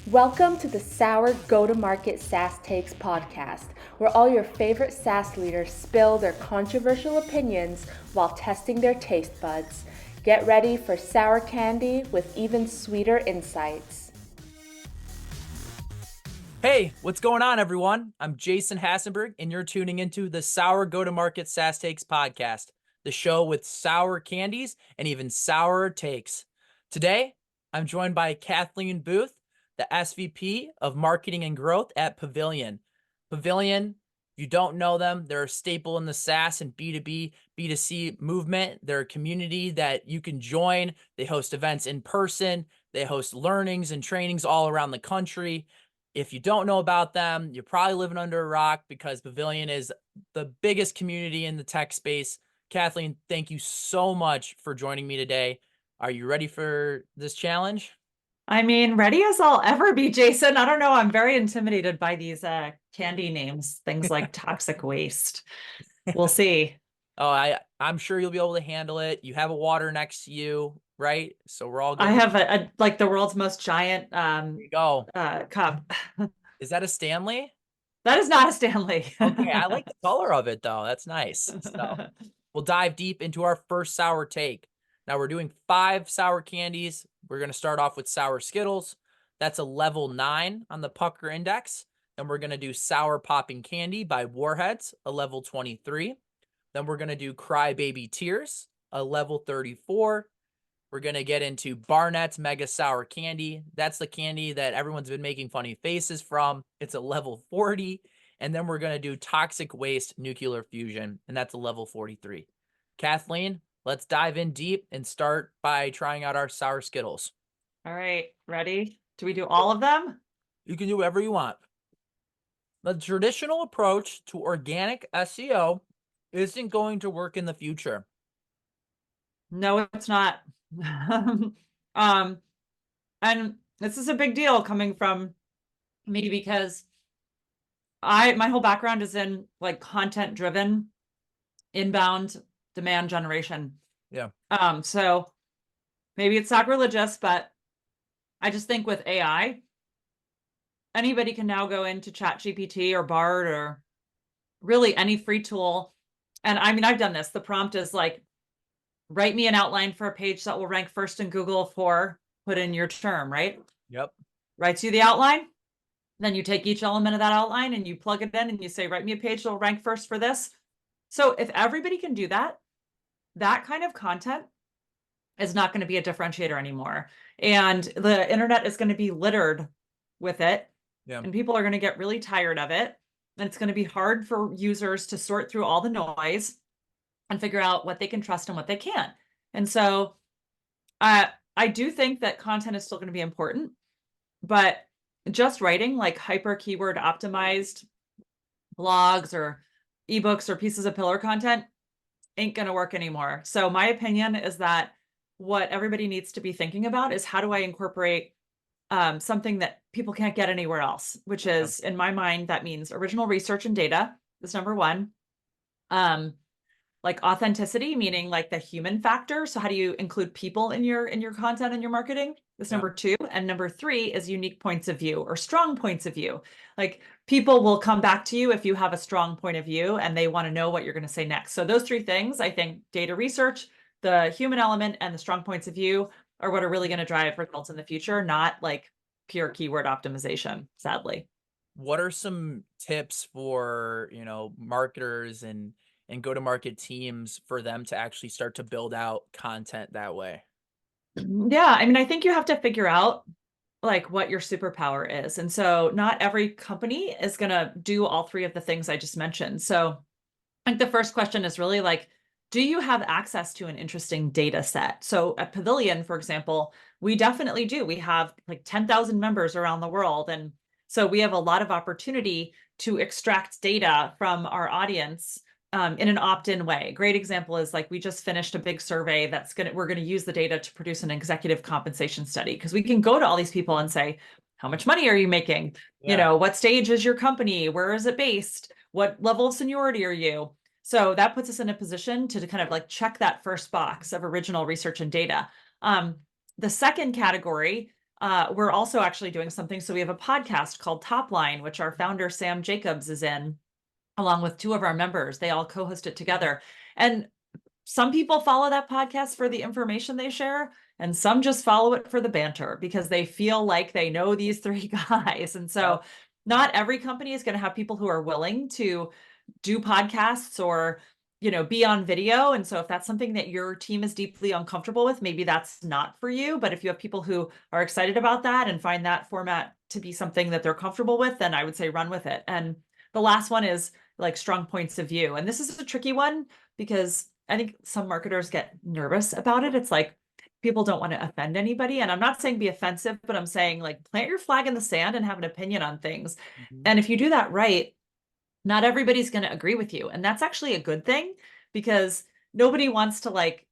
Welcome to the Sour Go-to-Market SaaS Takes podcast, where all your favorite SaaS leaders spill their controversial opinions while testing their taste buds. Get ready for sour candy with even sweeter insights. Hey, what's going on, everyone? I'm Jason Hassenberg, and you're tuning into the Sour Go-to-Market SaaS Takes podcast, the show with sour candies and even sour takes. Today, I'm joined by Kathleen Booth, the SVP of Marketing and Growth at Pavilion. Pavilion, if you don't know them, they're a staple in the SaaS and B2B, B2C movement. They're a community that you can join. They host events in person. They host learnings and trainings all around the country. If you don't know about them, you're probably living under a rock because Pavilion is the biggest community in the tech space. Kathleen, thank you so much for joining me today. Are you ready for this challenge? I mean, ready as I'll ever be, Jason. I don't know. I'm very intimidated by these candy names, things like toxic waste. We'll see. I'm sure you'll be able to handle it. You have a water next to you, right? So we're all good. I have a like the world's most giant There you go. cup. Is that a Stanley? That is not a Stanley. Okay, I like the color of it though. That's nice. So we'll dive deep into our first sour take. Now we're doing 5 sour candies. We're going to start off with sour Skittles. That's a level 9 on the Pucker Index. Then we're going to do sour popping candy by Warheads, a level 23. Then we're going to do Crybaby Tears, a level 34. We're going to get into Barnett's Mega Sour Candy. That's the candy that everyone's been making funny faces from. It's a level 40. And then we're going to do Toxic Waste Nuclear Fusion, and that's a level 43. Kathleen, let's dive in deep and start by trying out our sour Skittles. All right, ready? Do we do all of them? You can do whatever you want. The traditional approach to organic SEO isn't going to work in the future. No, it's not. And this is a big deal coming from me because my whole background is in like content driven inbound demand generation. Yeah. So maybe it's sacrilegious, but I just think with AI, anybody can now go into ChatGPT or Bard or really any free tool. And I mean, I've done this. The prompt is like, write me an outline for a page that will rank first in Google for put in your term, right? Yep. Writes you the outline. Then you take each element of that outline and you plug it in and you say, write me a page that will rank first for this. So if everybody can do that, that kind of content is not going to be a differentiator anymore. And the internet is going to be littered with it. Yeah. And people are going to get really tired of it. And it's going to be hard for users to sort through all the noise and figure out what they can trust and what they can't. And so I do think that content is still going to be important, but just writing like hyper keyword optimized blogs or ebooks or pieces of pillar content ain't going to work anymore. So my opinion is that what everybody needs to be thinking about is how do I incorporate something that people can't get anywhere else, which is, in my mind, that means original research and data is number one. Like authenticity, meaning like the human factor. So how do you include people in your content and your marketing? That's number 2. And number 3 is unique points of view or strong points of view. Like people will come back to you if you have a strong point of view and they want to know what you're going to say next. So those 3 things, I think data research, the human element, and the strong points of view are what are really going to drive results in the future, not like pure keyword optimization, sadly. What are some tips for, marketers and go-to-market teams for them to actually start to build out content that way? Yeah, I mean, I think you have to figure out like what your superpower is. And so not every company is going to do all 3 of the things I just mentioned. So I think the first question is really like, do you have access to an interesting data set? So at Pavilion, for example, we definitely do. We have like 10,000 members around the world. And so we have a lot of opportunity to extract data from our audience in an opt-in way. Great example is like we just finished a big survey we're going to use the data to produce an executive compensation study because we can go to all these people and say, how much money are you making? Yeah. What stage is your company? Where is it based? What level of seniority are you? So that puts us in a position to kind of like check that first box of original research and data. The second category we're also actually doing something. So we have a podcast called Top Line, which our founder, Sam Jacobs, is in, along with two of our members. They all co-host it together. And some people follow that podcast for the information they share, and some just follow it for the banter because they feel like they know these three guys. And so not every company is going to have people who are willing to do podcasts or be on video. And so if that's something that your team is deeply uncomfortable with, maybe that's not for you. But if you have people who are excited about that and find that format to be something that they're comfortable with, then I would say run with it. And the last one is like strong points of view. And this is a tricky one because I think some marketers get nervous about it. It's like people don't want to offend anybody. And I'm not saying be offensive, but I'm saying like plant your flag in the sand and have an opinion on things. Mhm. And if you do that right, not everybody's going to agree with you. And that's actually a good thing because nobody wants to like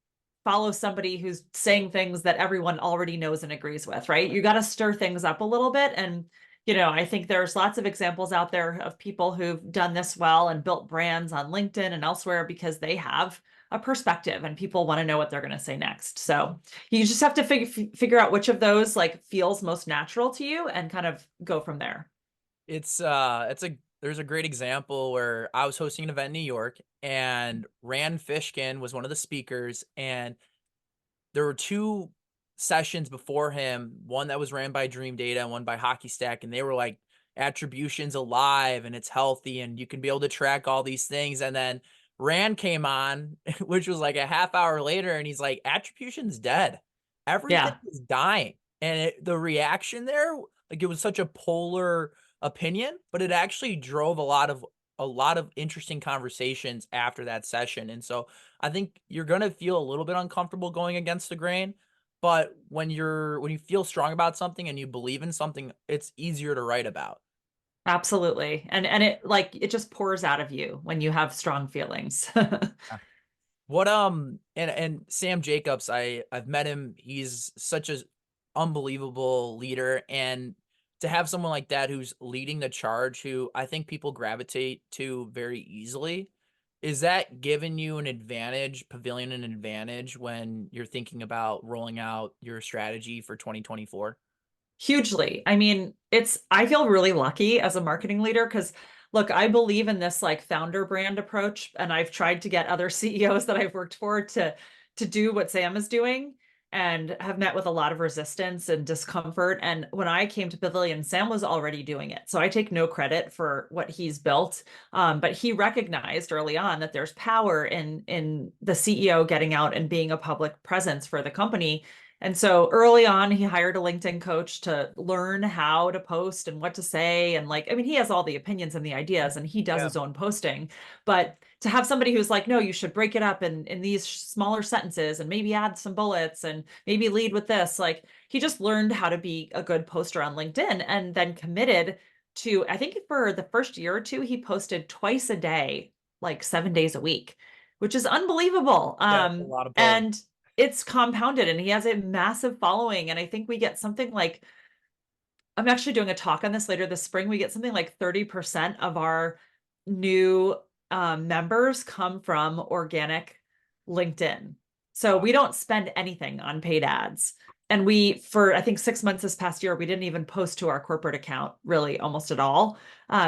follow somebody who's saying things that everyone already knows and agrees with, right? You got to stir things up a little bit. And, I think there's lots of examples out there of people who've done this well and built brands on LinkedIn and elsewhere because they have a perspective and people want to know what they're going to say next. So you just have to figure out which of those like feels most natural to you and kind of go from there. There's a great example where I was hosting an event in New York and Rand Fishkin was one of the speakers, and there were two sessions before him, one that was ran by Dream Data and one by Hockey Stack, and they were like attribution's alive and it's healthy and you can be able to track all these things. And then Rand came on, which was like a half hour later, and he's like, attribution's dead. Everything Yeah. is dying. And the reaction there, like it was such a polar opinion, but it actually drove a lot of interesting conversations after that session. And so I think you're gonna feel a little bit uncomfortable going against the grain, but when you feel strong about something and you believe in something, it's easier to write about. Absolutely. And it like it just pours out of you when you have strong feelings. Yeah. What and Sam Jacobs, I've met him. He's such a unbelievable leader, and to have someone like that who's leading the charge, who I think people gravitate to very easily, is that giving you an advantage, Pavilion an advantage when you're thinking about rolling out your strategy for 2024? Hugely. I mean, I feel really lucky as a marketing leader because look, I believe in this like founder brand approach, and I've tried to get other CEOs that I've worked for to do what Sam is doing and have met with a lot of resistance and discomfort. And when I came to Pavilion, Sam was already doing it. So I take no credit for what he's built. But he recognized early on that there's power in the CEO getting out and being a public presence for the company. And so early on, he hired a LinkedIn coach to learn how to post and what to say. And like, I mean, he has all the opinions and the ideas and he does Yeah. his own posting. But to have somebody who's like, no, you should break it up in these smaller sentences and maybe add some bullets and maybe lead with this. Like, he just learned how to be a good poster on LinkedIn and then committed to, I think for the first year or two, he posted twice a day, like 7 days a week, which is unbelievable. Yeah, it's a lot of posts. And it's compounded and he has a massive following. And I think we get something like, I'm actually doing a talk on this later this spring. We get something like 30% of our new members come from organic LinkedIn. So Wow. we don't spend anything on paid ads. And for I think 6 months this past year, we didn't even post to our corporate account really almost at all.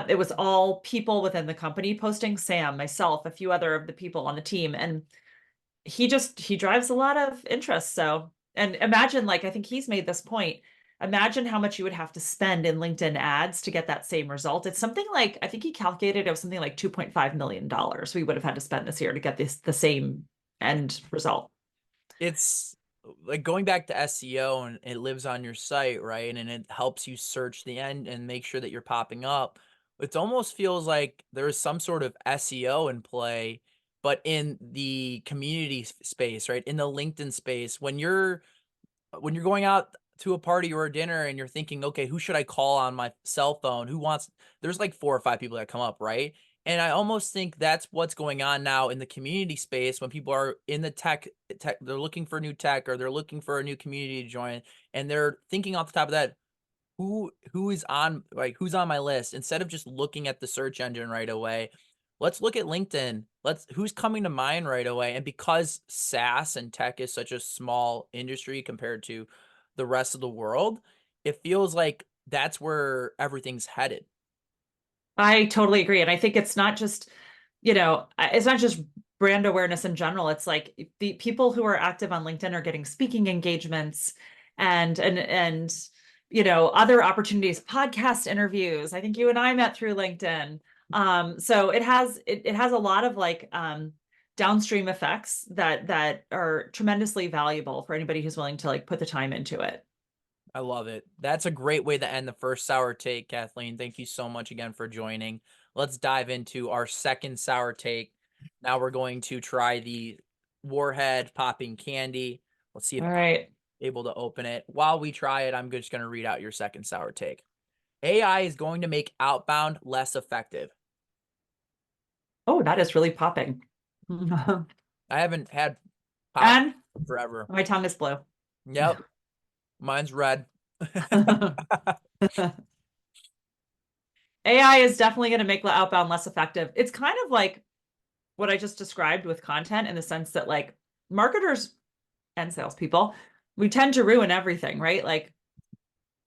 It was all people within the company posting, Sam, myself, a few other of the people on the team. And he drives a lot of interest. So, and imagine, like, I think he's made this point. Imagine how much you would have to spend in LinkedIn ads to get that same result. It's something like, I think he calculated it was something like $2.5 million we would have had to spend this year to get the same end result. It's like going back to SEO, and it lives on your site, right? And it helps you search the end and make sure that you're popping up. It almost feels like there's some sort of SEO in play, but in the community space, right? In the LinkedIn space, when you're going out to a party or a dinner and you're thinking, okay, who should I call on my cell phone? There's like 4 or 5 people that come up, right? And I almost think that's what's going on now in the community space when people are in the tech, they're looking for new tech or they're looking for a new community to join. And they're thinking off the top of that, who's on my list, instead of just looking at the search engine right away. Let's look at LinkedIn. Who's coming to mind right away. And because SaaS and tech is such a small industry compared to the rest of the world, it feels like that's where everything's headed. I totally agree. And I think it's not just, it's not just brand awareness in general. It's like the people who are active on LinkedIn are getting speaking engagements and other opportunities, podcast interviews. I think you and I met through LinkedIn. So it has a lot of like downstream effects that are tremendously valuable for anybody who's willing to like put the time into it. I love it. That's a great way to end the first sour take, Kathleen. Thank you so much again for joining. Let's dive into our second sour take. Now we're going to try the Warhead popping candy. Let's see if All I'm right. able to open it. While we try it, I'm just going to read out your second sour take. AI is going to make outbound less effective. Oh, that is really popping. I haven't had pop And forever. my tongue is blue. Yep. Mine's red. AI is definitely going to make outbound less effective. It's kind of like what I just described with content in the sense that like marketers and salespeople, we tend to ruin everything, right? Like,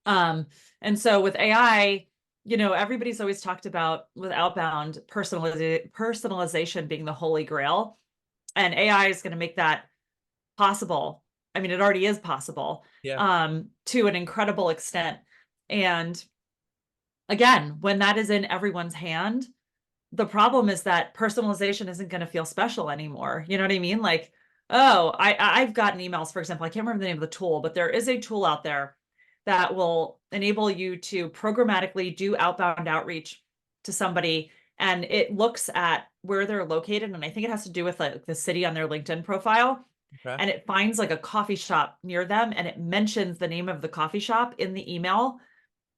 and so with AI, everybody's always talked about with outbound personalization being the holy grail, and AI is going to make that possible. I mean, it already is possible, Yeah. to an incredible extent. And again, when that is in everyone's hand, the problem is that personalization isn't going to feel special anymore. You know what I mean? Like, oh, I've gotten emails, for example, I can't remember the name of the tool, but there is a tool out there that will enable you to programmatically do outbound outreach to somebody, and it looks at where they're located, and I think it has to do with like the city on their LinkedIn profile, Okay. and it finds like a coffee shop near them, and it mentions the name of the coffee shop in the email,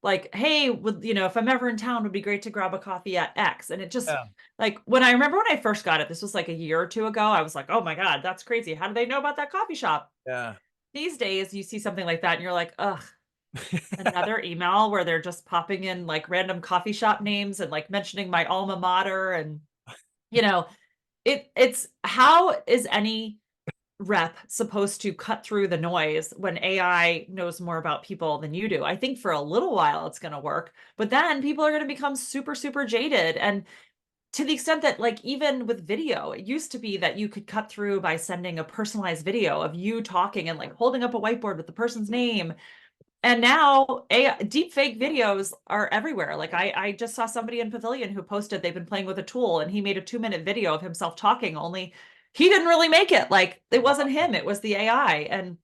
like, hey, if I'm ever in town, would be great to grab a coffee at X. And it just Yeah. like when I first got it, this was like a year or two ago, I was like, oh my God, that's crazy. How do they know about that coffee shop? Yeah. These days you see something like that and you're like, ugh, another email where they're just popping in like random coffee shop names and like mentioning my alma mater. And you know, it's how is any rep supposed to cut through the noise when AI knows more about people than you do? I think for a little while it's going to work, but then people are going to become super, super jaded. And to the extent that, like, even with video, it used to be that you could cut through by sending a personalized video of you talking and like holding up a whiteboard with the person's name. And now deep fake videos are everywhere. Like I just saw somebody in Pavilion who posted they've been playing with a tool and he made a 2-minute video of himself talking, only he didn't really make it. Like it wasn't him, it was the AI. And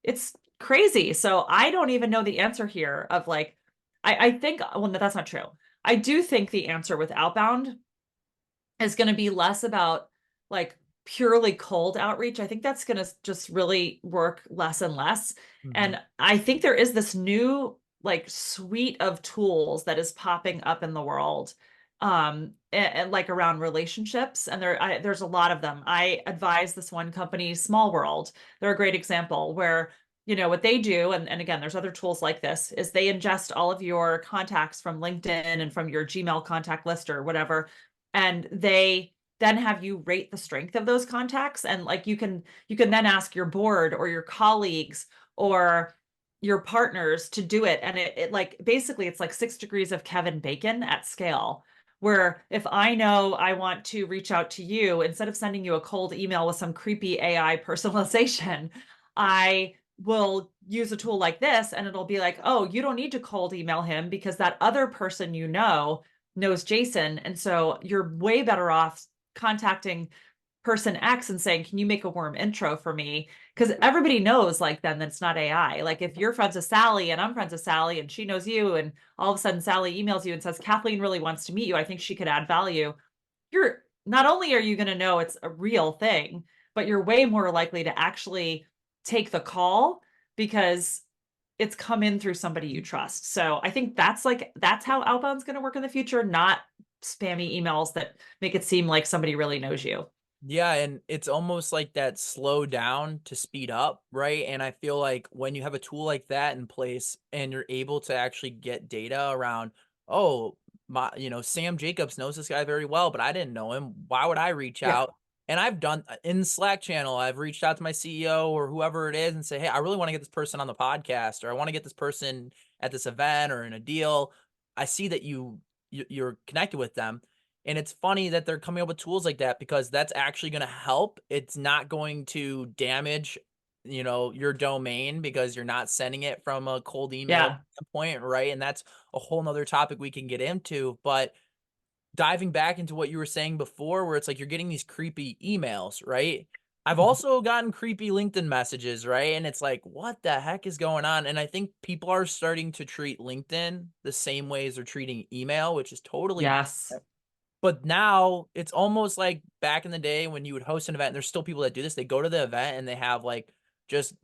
it's crazy. So I don't even know the answer here of like, I think, well, no, that's not true. I do think the answer with outbound is going to be less about like purely cold outreach. I think that's going to just really work less and less. Mhm. And I think there is this new like suite of tools that is popping up in the world, and like around relationships, and there's a lot of them. I advise this one company, Small World. They're a great example where what they do, and again, there's other tools like this, is they ingest all of your contacts from LinkedIn and from your Gmail contact list or whatever, and they then have you rate the strength of those contacts, and like you can then ask your board or your colleagues or your partners to do it, and it like basically it's like 6 degrees of Kevin Bacon at scale, where if I know I want to reach out to you, instead of sending you a cold email with some creepy AI personalization, I will use a tool like this, and it'll be like, oh, you don't need to cold email him because that other person knows Jason. And so you're way better off contacting person X and saying, can you make a warm intro for me? Because everybody knows like then that it's not AI. Like if you're friends with Sally and I'm friends with Sally and she knows you, and all of a sudden Sally emails you and says, Kathleen really wants to meet you, I think she could add value. You're not only are you going to know it's a real thing, but you're way more likely to actually take the call because it's come in through somebody you trust. So I think that's how outbound's going to work in the future, not spammy emails that make it seem like somebody really knows you. Yeah, and it's almost like that slow down to speed up, right? And I feel like when you have a tool like that in place and you're able to actually get data around, oh, Sam Jacobs knows this guy very well, but I didn't know him. Why would I reach Yeah. out? And I've done in the Slack channel, I've reached out to my CEO or whoever it is and say, hey, I really want to get this person on the podcast, or I want to get this person at this event or in a deal. I see that you're connected with them. And it's funny that they're coming up with tools like that, because that's actually going to help. It's not going to damage, your domain, because you're not sending it from a cold email Yeah. standpoint, right? And that's a whole nother topic we can get into. But diving back into what you were saying before, where it's like you're getting these creepy emails, right? I've also gotten creepy LinkedIn messages, right? And it's like, what the heck is going on? And I think people are starting to treat LinkedIn the same way as they're treating email, which is totally. Yes. But now it's almost like back in the day when you would host an event, and there's still people that do this. They go to the event and they have like just,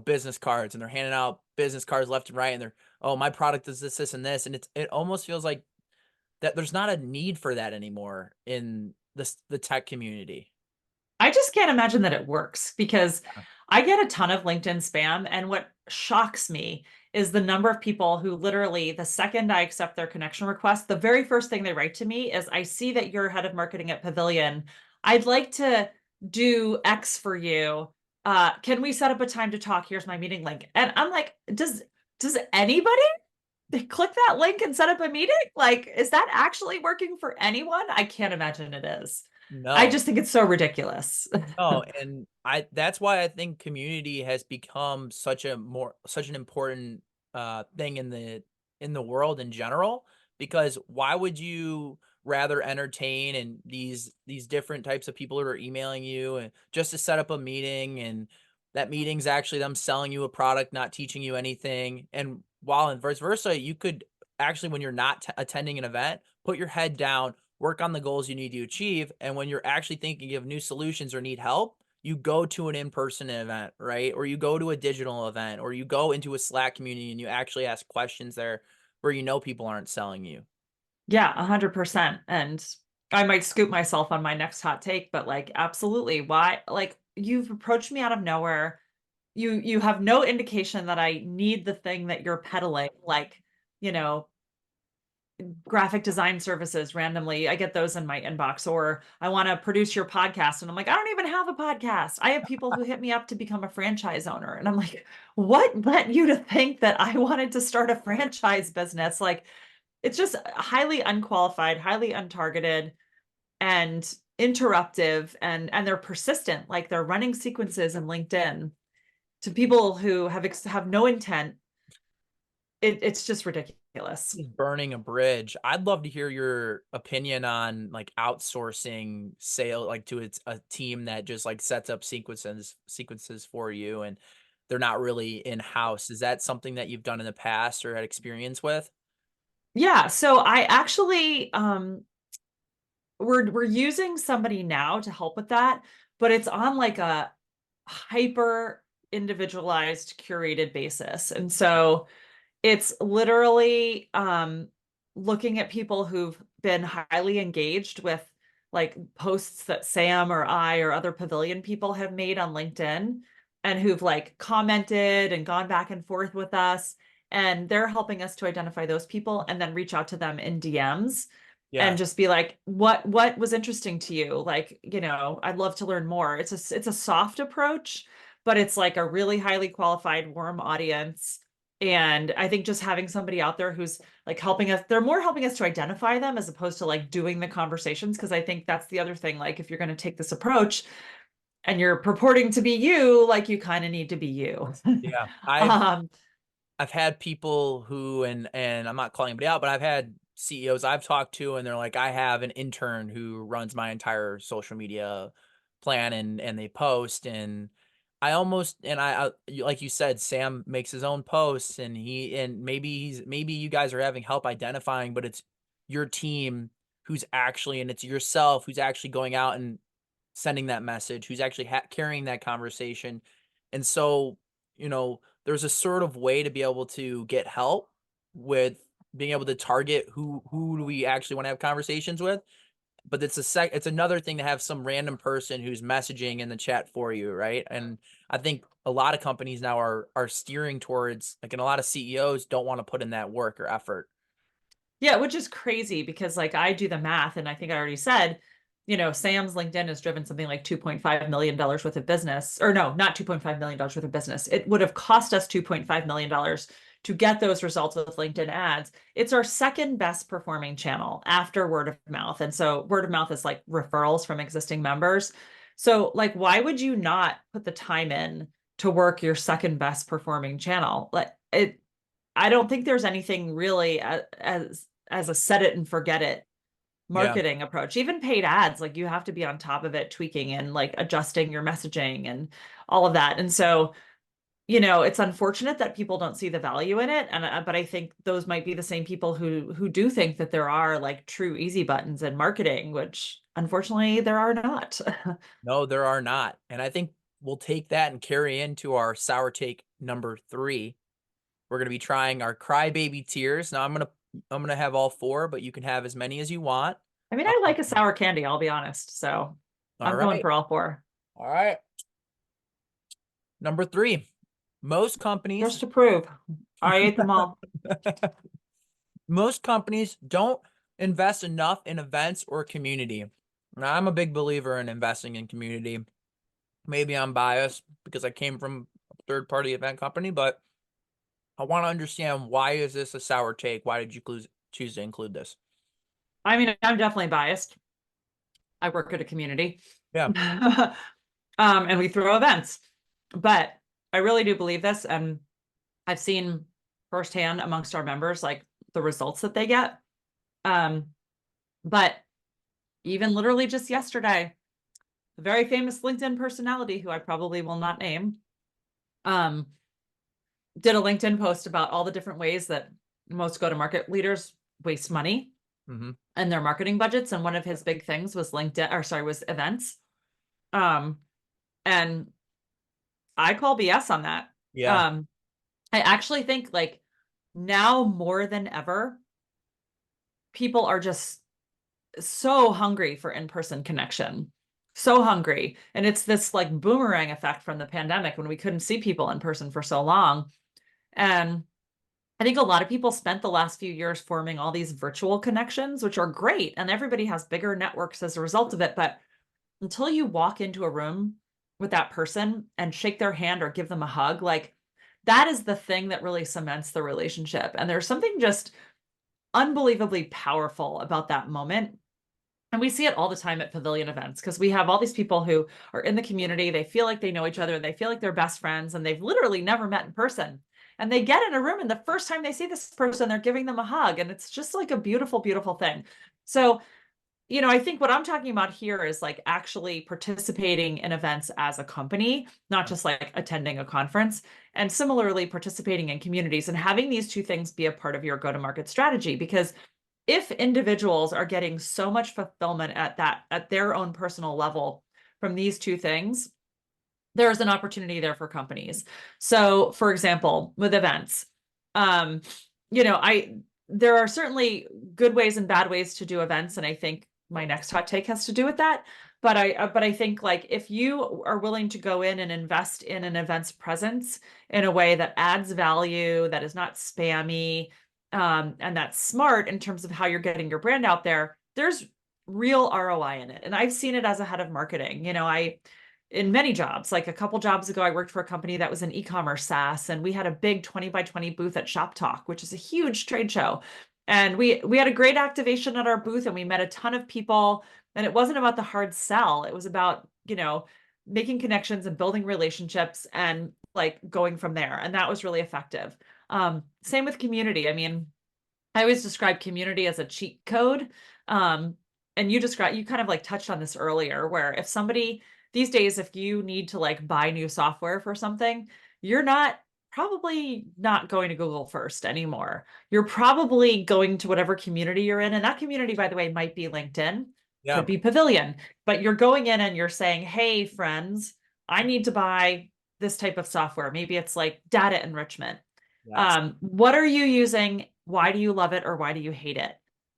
business cards, and they're handing out business cards left and right. And they're, oh, my product is this, this, and this. And it almost feels like that there's not a need for that anymore in the tech community. I just can't imagine that it works because I get a ton of LinkedIn spam. And what shocks me is the number of people who literally, the second I accept their connection request, the very first thing they write to me is, I see that you're head of marketing at Pavilion. I'd like to do X for you. Can we set up a time to talk? Here's my meeting link. And I'm like, does anybody click that link and set up a meeting? Like, is that actually working for anyone? I can't imagine it is. I No, just think it's so ridiculous. no, and that's why I think community has become such an important thing in the world in general. Because why would you rather entertain and these different types of people who are emailing you, and just to set up a meeting, and that meeting's actually them selling you a product, not teaching you anything. And while in vice versa, you could actually, when you're not attending an event, put your head down, work on the goals you need to achieve. And when you're actually thinking of new solutions or need help, you go to an in-person event, right? Or you go to a digital event, or you go into a Slack community and you actually ask questions there where people aren't selling you. Yeah, 100%. And I might scoop myself on my next hot take, but like, absolutely. Why? Like, you've approached me out of nowhere. You have no indication that I need the thing that you're peddling, like, you know, graphic design services randomly. I get those in my inbox, or I want to produce your podcast. And I'm like, I don't even have a podcast. I have people who hit me up to become a franchise owner. And I'm like, what led you to think that I wanted to start a franchise business? Like, it's just highly unqualified, highly untargeted, and interruptive, and they're persistent. Like, they're running sequences in LinkedIn to people who have no intent. It's just ridiculous. Burning a bridge. I'd love to hear your opinion on like outsourcing sale, like to a team that just like sets up sequences for you, and they're not really in-house. Is that something that you've done in the past or had experience with? Yeah, so I actually we're using somebody now to help with that, but it's on like a hyper individualized curated basis. And so it's literally looking at people who've been highly engaged with like posts that Sam or I or other Pavilion people have made on LinkedIn, and who've like commented and gone back and forth with us. And they're helping us to identify those people and then reach out to them in DMs and Yeah. just be like, what was interesting to you? Like, I'd love to learn more. It's a soft approach, but it's like a really highly qualified warm audience. And I think just having somebody out there who's like helping us, they're more helping us to identify them as opposed to like doing the conversations. Cause I think that's the other thing. Like, if you're going to take this approach and you're purporting to be you, like, you kind of need to be you. Yeah. I've um, I've had people who, and I'm not calling anybody out, but I've had CEOs I've talked to, and they're like, I have an intern who runs my entire social media plan, and they post. And like you said, Sam makes his own posts, and maybe you guys are having help identifying, but it's your team who's actually, and it's yourself who's actually going out and sending that message, who's actually carrying that conversation. And so, there's a sort of way to be able to get help with being able to target who do we actually want to have conversations with. But it's another thing to have some random person who's messaging in the chat for you, right? And I think a lot of companies now are steering towards, like, and a lot of CEOs don't want to put in that work or effort. yeah, which is crazy because like I do the math, and I think I already said Sam's LinkedIn has driven something like $2.5 million worth of business, or no, not $2.5 million worth of business. It would have cost us $2.5 million to get those results with LinkedIn ads. It's our second best performing channel after word of mouth. And so word of mouth is like referrals from existing members. So like, why would you not put the time in to work your second best performing channel? I don't think there's anything really as a set it and forget it Yeah. marketing approach. Even paid ads, like you have to be on top of it, tweaking and like adjusting your messaging and all of that. And so, it's unfortunate that people don't see the value in it. But I think those might be the same people who do think that there are like true easy buttons in marketing, which unfortunately there are not. No, there are not. And I think we'll take that and carry into our sour take number 3. We're going to be trying our crybaby tiers. Now I'm gonna have all 4, but you can have as many as you want. I mean, I like a sour candy, I'll be honest. So All I'm going right. for all 4. All right. Number 3. Most companies Just to prove I ate them all. most companies don't invest enough in events or community. Now, I'm a big believer in investing in community. Maybe I'm biased because I came from a third-party event company, but I want to understand, why is this a sour take? Why did you choose to include this? I mean, I'm definitely biased. I work at a community. Yeah. And we throw events. But I really do believe this. And I've seen firsthand amongst our members, like the results that they get. But even literally just yesterday, a very famous LinkedIn personality who I probably will not name, did a LinkedIn post about all the different ways that most go-to-market leaders waste money and their marketing budgets. And one of his big things was was events. And I call BS on that. Yeah. I actually think like now more than ever, people are just so hungry for in-person connection, so hungry. And it's this like boomerang effect from the pandemic when we couldn't see people in person for so long. And I think a lot of people spent the last few years forming all these virtual connections, which are great. And everybody has bigger networks as a result of it. But until you walk into a room with that person and shake their hand or give them a hug, like that is the thing that really cements the relationship. And there's something just unbelievably powerful about that moment. And we see it all the time at Pavilion events because we have all these people who are in the community. They feel like they know each other. They feel like they're best friends and they've literally never met in person. And they get in a room and the first time they see this person, they're giving them a hug. And it's just like a beautiful, beautiful thing. So I think what I'm talking about here is like actually participating in events as a company, not just like attending a conference, and similarly participating in communities and having these two things be a part of your go-to-market strategy. Because if individuals are getting so much fulfillment at their own personal level from these two things, there's an opportunity there for companies. So for example, with events, there are certainly good ways and bad ways to do events. And I think my next hot take has to do with that. But I think like if you are willing to go in and invest in an event's presence in a way that adds value, that is not spammy, and that's smart in terms of how you're getting your brand out there, there's real ROI in it. And I've seen it as a head of marketing. In many jobs, like a couple jobs ago, I worked for a company that was an e-commerce SaaS, and we had a big 20 by 20 booth at Shop Talk, which is a huge trade show. And we had a great activation at our booth and we met a ton of people. And it wasn't about the hard sell. It was about, making connections and building relationships and like going from there. And that was really effective. Same with community. I mean, I always describe community as a cheat code. And you kind of like touched on this earlier, where if somebody these days, if you need to like buy new software for something, you're probably not going to Google first anymore. You're probably going to whatever community you're in. And that community, by the way, might be LinkedIn, Yeah. could be Pavilion, but you're going in and you're saying, hey, friends, I need to buy this type of software. Maybe it's like data enrichment. Yes. What are you using? Why do you love it or why do you hate it?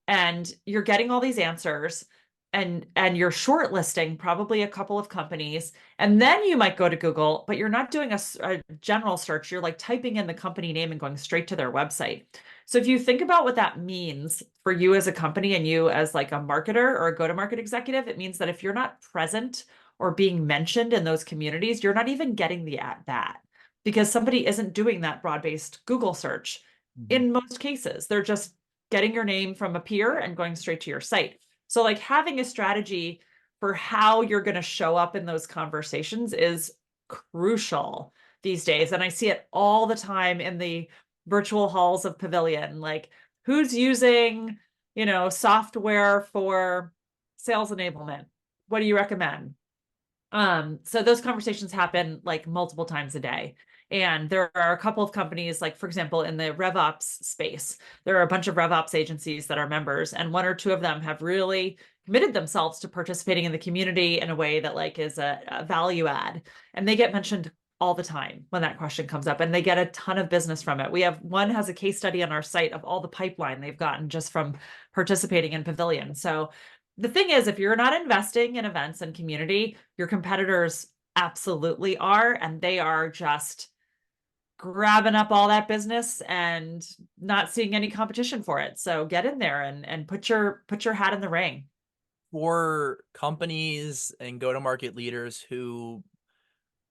And you're getting all these answers. and you're shortlisting probably a couple of companies, and then you might go to Google, but you're not doing a general search. You're like typing in the company name and going straight to their website. So if you think about what that means for you as a company and you as like a marketer or a go-to-market executive, it means that if you're not present or being mentioned in those communities, you're not even getting the at bat because somebody isn't doing that broad-based Google search. Mhm. In most cases, they're just getting your name from a peer and going straight to your site. So like having a strategy for how you're going to show up in those conversations is crucial these days. And I see it all the time in the virtual halls of Pavilion, like who's using, software for sales enablement? What do you recommend? So those conversations happen like multiple times a day. And there are a couple of companies, like for example, in the RevOps space, there are a bunch of RevOps agencies that are members, and one or two of them have really committed themselves to participating in the community in a way that like is a value add. And they get mentioned all the time when that question comes up, and they get a ton of business from it. We have one has a case study on our site of all the pipeline they've gotten just from participating in Pavilion. So the thing is, if you're not investing in events and community, your competitors absolutely are, and they are just grabbing up all that business and not seeing any competition for it. So get in there and put your hat in the ring. For companies and go-to-market leaders who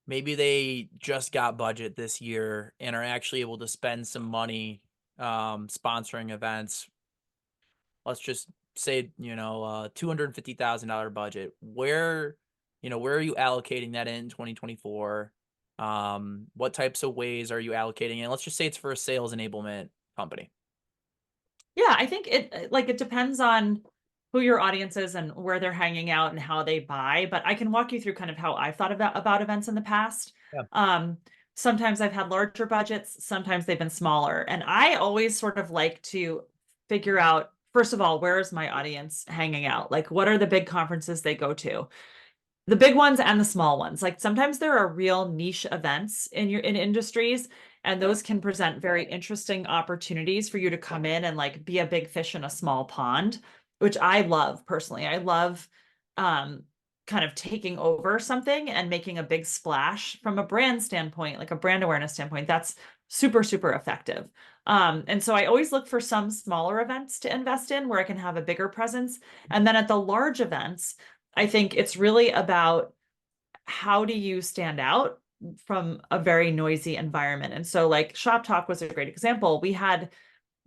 maybe they just got budget this year and are actually able to spend some money sponsoring events, let's just say, $250,000 budget. Where are you allocating that in 2024? What types of ways are you allocating it? Let's just say it's for a sales enablement company. Yeah, I think it depends on who your audience is and where they're hanging out and how they buy, but I can walk you through kind of how I've thought about events in the past. Yeah. Sometimes I've had larger budgets, sometimes they've been smaller, and I always sort of like to figure out, first of all, where is my audience hanging out? Like, what are the big conferences they go to? The big ones and the small ones. Like sometimes there are real niche events in industries, and those can present very interesting opportunities for you to come in and like be a big fish in a small pond, which I love personally. I love um kind of taking over something and making a big splash from a brand standpoint, like a brand awareness standpoint. That's super, super effective. And so I always look for some smaller events to invest in where I can have a bigger presence. And then at the large events, I think it's really about how do you stand out from a very noisy environment. And so like Shop Talk was a great example. We had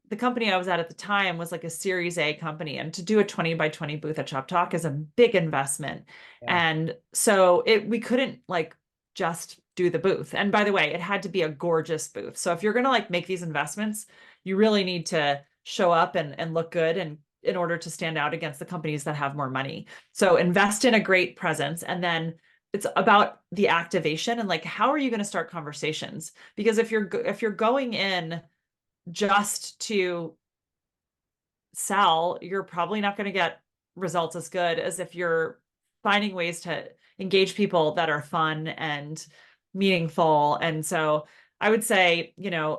the company I was at the time was like a Series A company, and to do a 20 by 20 booth at Shop Talk is a big investment. Yeah. And so we couldn't like just do the booth. And by the way, it had to be a gorgeous booth. So if you're going to like make these investments, you really need to show up and look good and in order to stand out against the companies that have more money. So invest in a great presence, and then it's about the activation and like how are you going to start conversations? Because if you're going in just to sell, you're probably not going to get results as good as if you're finding ways to engage people that are fun and meaningful. And so I would say,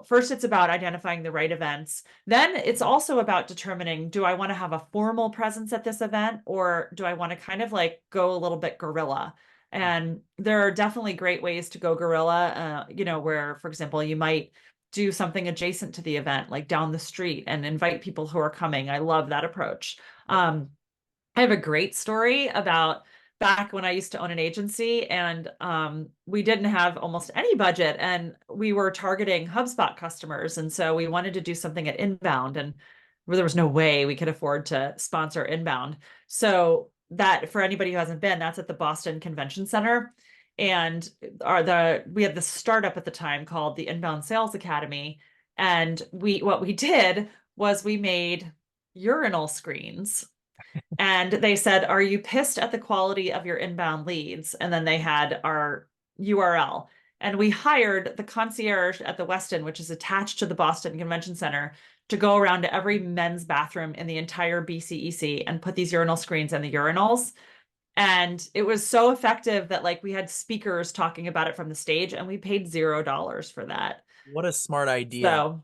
first it's about identifying the right events. Then it's also about determining, do I want to have a formal presence at this event, or do I want to kind of like go a little bit guerrilla? And there are definitely great ways to go guerrilla, where, for example, you might do something adjacent to the event, like down the street, and invite people who are coming. I love that approach. I have a great story about back when I used to own an agency, and we didn't have almost any budget, and we were targeting HubSpot customers. And so we wanted to do something at Inbound, and there was no way we could afford to sponsor Inbound. So that, for anybody who hasn't been, that's at the Boston Convention Center. And we had the startup at the time called the Inbound Sales Academy. And what we did was we made urinal screens, and they said, are you pissed at the quality of your inbound leads? And then they had our URL. And we hired the concierge at the Westin, which is attached to the Boston Convention Center, to go around to every men's bathroom in the entire BCEC and put these urinal screens in the urinals. And it was so effective that like we had speakers talking about it from the stage, and we paid $0 for that. What a smart idea. So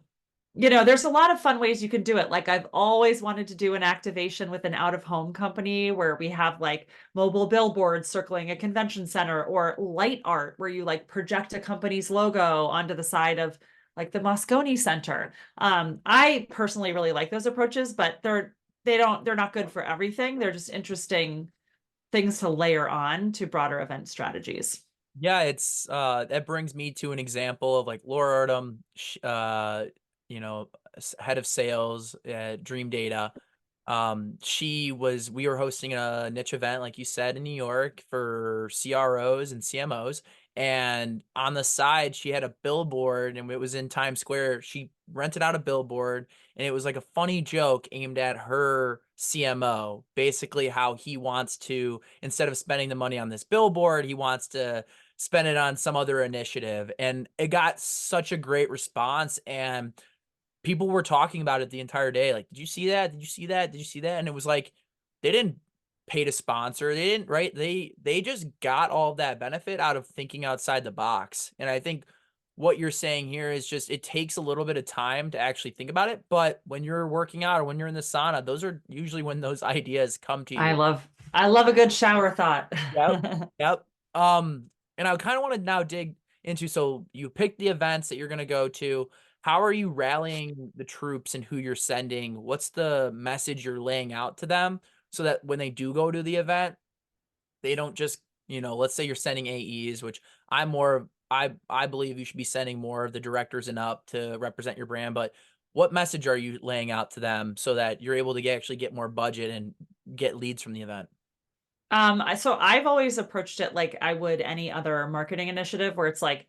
there's a lot of fun ways you can do it. Like I've always wanted to do an activation with an out of home company where we have like mobile billboards circling a convention center, or light art where you like project a company's logo onto the side of like the Moscone Center. I personally really like those approaches, but they're not good for everything. They're just interesting things to layer on to broader event strategies. Yeah, it's that brings me to an example of like Laura Erdem, you know, head of sales at Dream Data. We were hosting a niche event, like you said, in New York for CROs and CMOs. And on the side, she had a billboard and it was in Times Square. She rented out a billboard and it was like a funny joke aimed at her CMO, basically how he wants to, instead of spending the money on this billboard, he wants to spend it on some other initiative. And it got such a great response. And people were talking about it the entire day. Like, did you see that? Did you see that? Did you see that? And it was like, they didn't pay to sponsor. They didn't, right? They just got all of that benefit out of thinking outside the box. And I think what you're saying here is just, it takes a little bit of time to actually think about it. But when you're working out or when you're in the sauna, those are usually when those ideas come to I you. love I love a good shower thought. Yep. Yep. And I kind of want to now dig into, so you pick the events that you're going to go to. How are you rallying the troops and who you're sending? What's the message you're laying out to them so that when they do go to the event, they don't just, let's say you're sending AEs, which I believe you should be sending more of the directors and up to represent your brand, but what message are you laying out to them so that you're able to actually get more budget and get leads from the event? So I've always approached it like I would any other marketing initiative where it's like,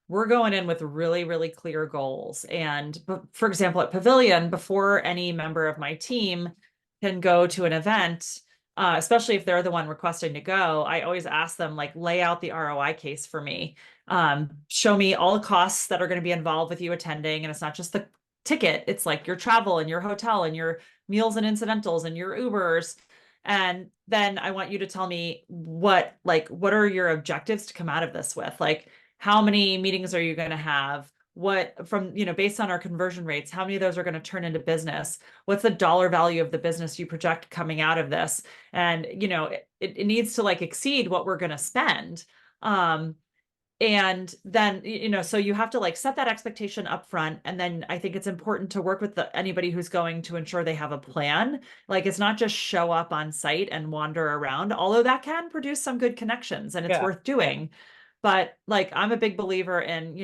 we're going in with really, really clear goals. And for example, at Pavilion, before any member of my team can go to an event, especially if they're the one requesting to go, I always ask them, like, lay out the ROI case for me. Show me all the costs that are going to be involved with you attending. And it's not just the ticket, it's like your travel and your hotel and your meals and incidentals and your Ubers. And then I want you to tell me what are your objectives to come out of this with? Like, how many meetings are you going to have? What from, based on our conversion rates, how many of those are going to turn into business? What's the dollar value of the business you project coming out of this? And, it needs to like exceed what we're going to spend. And then, so you have to like set that expectation up front. And then I think it's important to work with anybody who's going to ensure they have a plan. Like it's not just show up on site and wander around, although that can produce some good connections and it's Yeah. worth doing. But like, I'm a big believer in,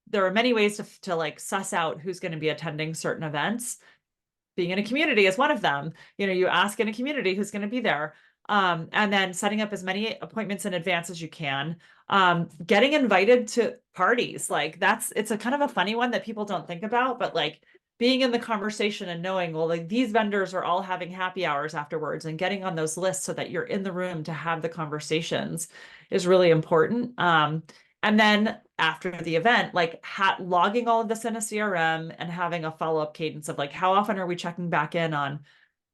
there are many ways to like suss out who's going to be attending certain events. Being in a community is one of them. You ask in a community who's going to be there. And then setting up as many appointments in advance as you can. Getting invited to parties, like it's a kind of a funny one that people don't think about, but like being in the conversation and knowing, well, like these vendors are all having happy hours afterwards, and getting on those lists so that you're in the room to have the conversations is really important. And then after the event, like logging all of this in a CRM and having a follow-up cadence of like, how often are we checking back in on,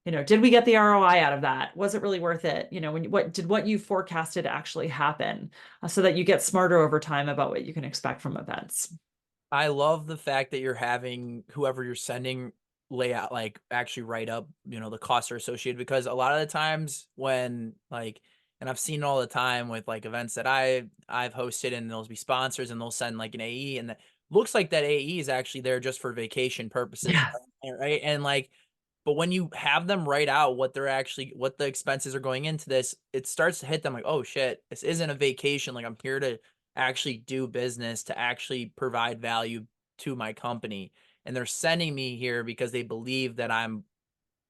did we get the ROI out of that? Was it really worth it? What you forecasted actually happen, so that you get smarter over time about what you can expect from events. I love the fact that you're having whoever you're sending lay out, like actually write up, the costs are associated, because a lot of the times when like, and I've seen it all the time with like events that I've hosted, and there'll be sponsors and they'll send like an AE, and that looks like that AE is actually there just for vacation purposes. Yeah. Right. And like, but when you have them write out what the expenses are going into this, it starts to hit them like, oh shit, this isn't a vacation. Like I'm here to actually do business, to actually provide value to my company. And they're sending me here because they believe that I'm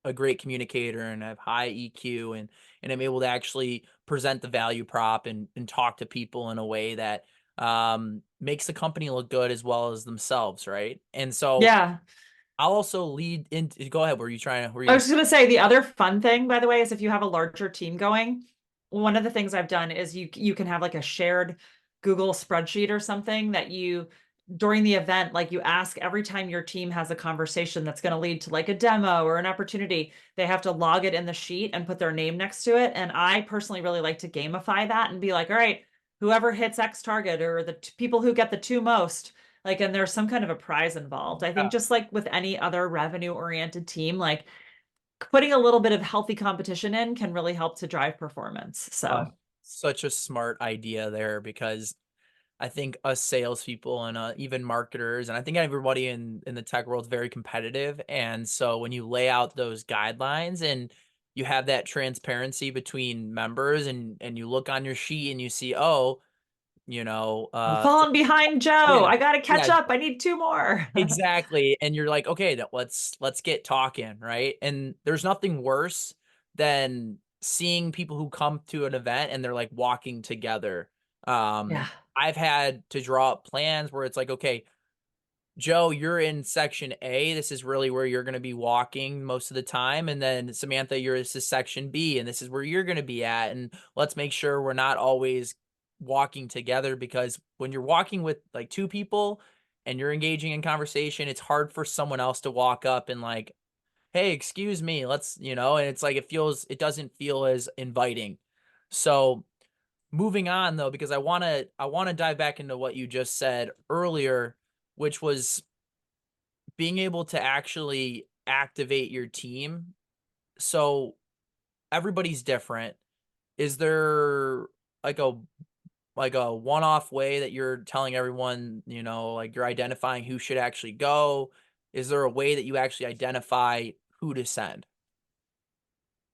a great communicator and I have high EQ, and I'm able to actually present the value prop and talk to people in a way that makes the company look good as well as themselves, right? And so Yeah. I'll also lead into, go ahead. Were you I gonna was just going to say the other fun thing, by the way, is if you have a larger team going, one of the things I've done is you can have like a shared Google spreadsheet or something that you during the event, like you ask every time your team has a conversation that's going to lead to like a demo or an opportunity, they have to log it in the sheet and put their name next to it. And I personally really like to gamify that and be like, all right, whoever hits X target, or the people who get the two most, like, and there's some kind of a prize involved. I think just like with any other revenue oriented team, like putting a little bit of healthy competition in can really help to drive performance. So Such a smart idea there, because I think us salespeople and even marketers, and I think everybody in the tech world is very competitive. And so when you lay out those guidelines and you have that transparency between members, and you look on your sheet and you see, oh, you know, I'm falling behind Joe. yeah, I got to catch yeah, up. I need two more. exactly. And you're like, okay, let's get talking, right? And there's nothing worse than seeing people who come to an event and they're like walking together. Yeah. I've had to draw up plans where it's like, okay, Joe, you're in section A. This is really where you're going to be walking most of the time. And then Samantha, this is section B, and this is where you're going to be at. And let's make sure we're not always walking together, because when you're walking with like two people and you're engaging in conversation, it's hard for someone else to walk up and like, hey, excuse me, let's, and it's like it doesn't feel as inviting. So moving on though, because I want to dive back into what you just said earlier, which was being able to actually activate your team. So everybody's different. Is there like a one-off way that you're telling everyone, like you're identifying who should actually go? Is there a way that you actually identify who to send?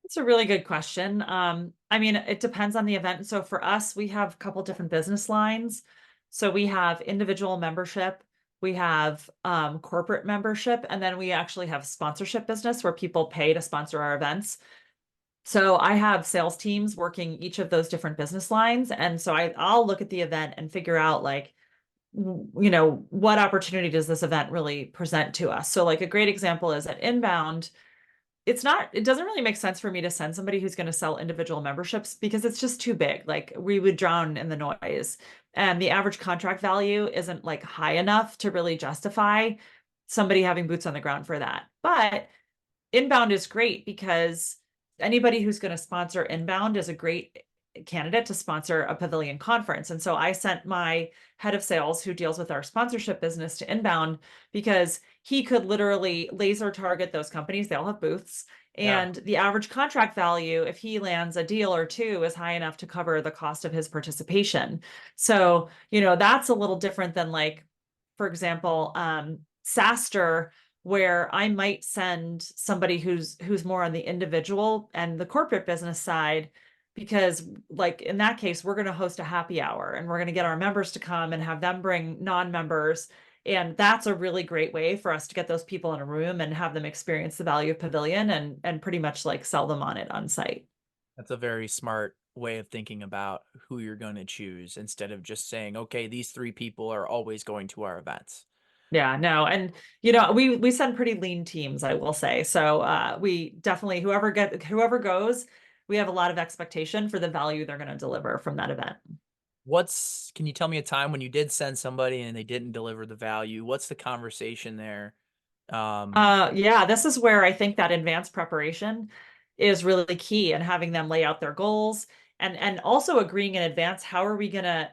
It's a really good question. I mean, it depends on the event. So for us, we have a couple different business lines. So we have individual membership, we have corporate membership, and then we actually have sponsorship business where people pay to sponsor our events. So I have sales teams working each of those different business lines. And so I'll look at the event and figure out like, what opportunity does this event really present to us? So like a great example is at Inbound, it doesn't really make sense for me to send somebody who's going to sell individual memberships because it's just too big. Like we would drown in the noise. And the average contract value isn't like high enough to really justify somebody having boots on the ground for that. But Inbound is great because anybody who's going to sponsor Inbound is a great candidate to sponsor a Pavilion conference. And so I sent my head of sales who deals with our sponsorship business to Inbound because he could literally laser target those companies. They all have booths. Yeah. And the average contract value, if he lands a deal or two, is high enough to cover the cost of his participation. So, that's a little different than like, for example, SaaSter, where I might send somebody who's more on the individual and the corporate business side, because like in that case, we're going to host a happy hour and we're going to get our members to come and have them bring non-members. And that's a really great way for us to get those people in a room and have them experience the value of Pavilion and pretty much like sell them on it on site. That's a very smart way of thinking about who you're going to choose, instead of just saying, okay, these three people are always going to our events. Yeah, no. And we send pretty lean teams, I will say. So we definitely whoever goes, we have a lot of expectation for the value they're going to deliver from that event. Can you tell me a time when you did send somebody and they didn't deliver the value? What's the conversation there? Yeah, this is where I think that advanced preparation is really key, and having them lay out their goals and also agreeing in advance, how are we gonna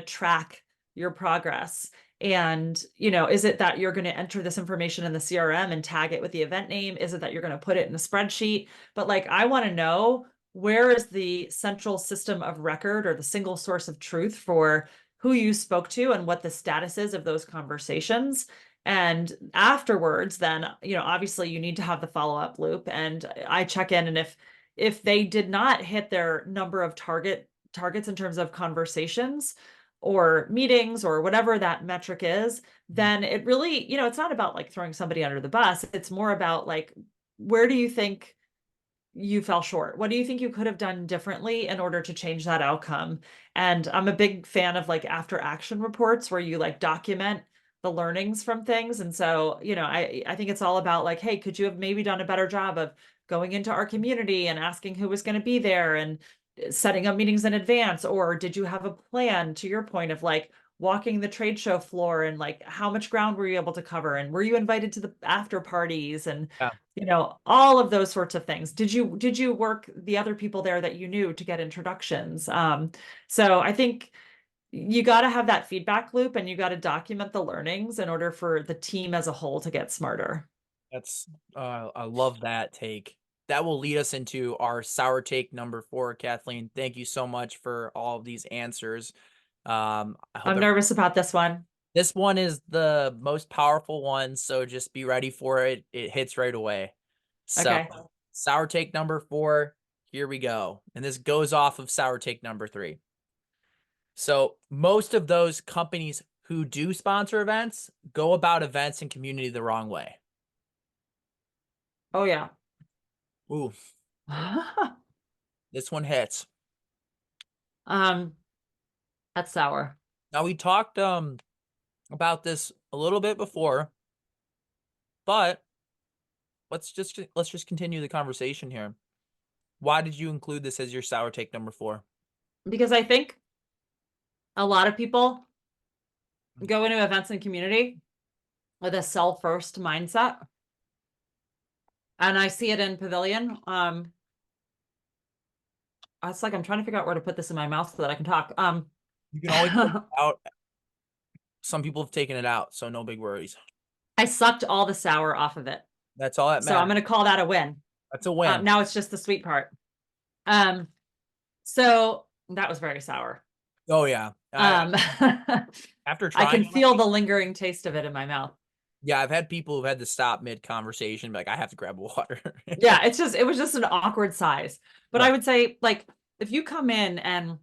track your progress? And, is it that you're going to enter this information in the CRM and tag it with the event name? Is it that you're going to put it in a spreadsheet? But like, I want to know, where is the central system of record or the single source of truth for who you spoke to and what the status is of those conversations? And afterwards, then, obviously you need to have the follow-up loop. And I check in, and if they did not hit their number of targets in terms of conversations or meetings or whatever that metric is, then it really, it's not about like throwing somebody under the bus. It's more about like, where do you think you fell short? What do you think you could have done differently in order to change that outcome? And I'm a big fan of like after action reports where you like document the learnings from things. And so, I think it's all about like, hey, could you have maybe done a better job of going into our community and asking who was going to be there and setting up meetings in advance? Or did you have a plan, to your point, of like walking the trade show floor, and like how much ground were you able to cover? And were you invited to the after parties? And Yeah. all of those sorts of things. Did you work the other people there that you knew to get introductions? So I think you got to have that feedback loop, and you got to document the learnings in order for the team as a whole to get smarter. That's I love that take. That will lead us into our sour take number 4, Kathleen. Thank you so much for all of these answers. I hope I'm nervous about this one. this one is the most powerful one, so just be ready for it. It hits right away. So, Okay. sour take number 4, here we go. And this goes off of sour take number 3. So, most of those companies who do sponsor events go about events and community the wrong way. Oh yeah. Ooh, this one hits. That's sour. Now we talked about this a little bit before, but let's just continue the conversation here. Why did you include this as your sour take number 4? Because I think a lot of people go into events and community with a sell first mindset. And I see it in Pavilion. It's like I'm trying to figure out where to put this in my mouth so that I can talk. You can always take it out. Some people have taken it out, so no big worries. I sucked all the sour off of it. That's all that matters. So I'm going to call that a win. That's a win. Now it's just the sweet part. So that was very sour. Oh yeah. After trying, I can feel the lingering taste of it in my mouth. Yeah, I've had people who've had to stop mid conversation, like I have to grab water. Yeah, it was just an awkward size. But I would say, like, if you come in and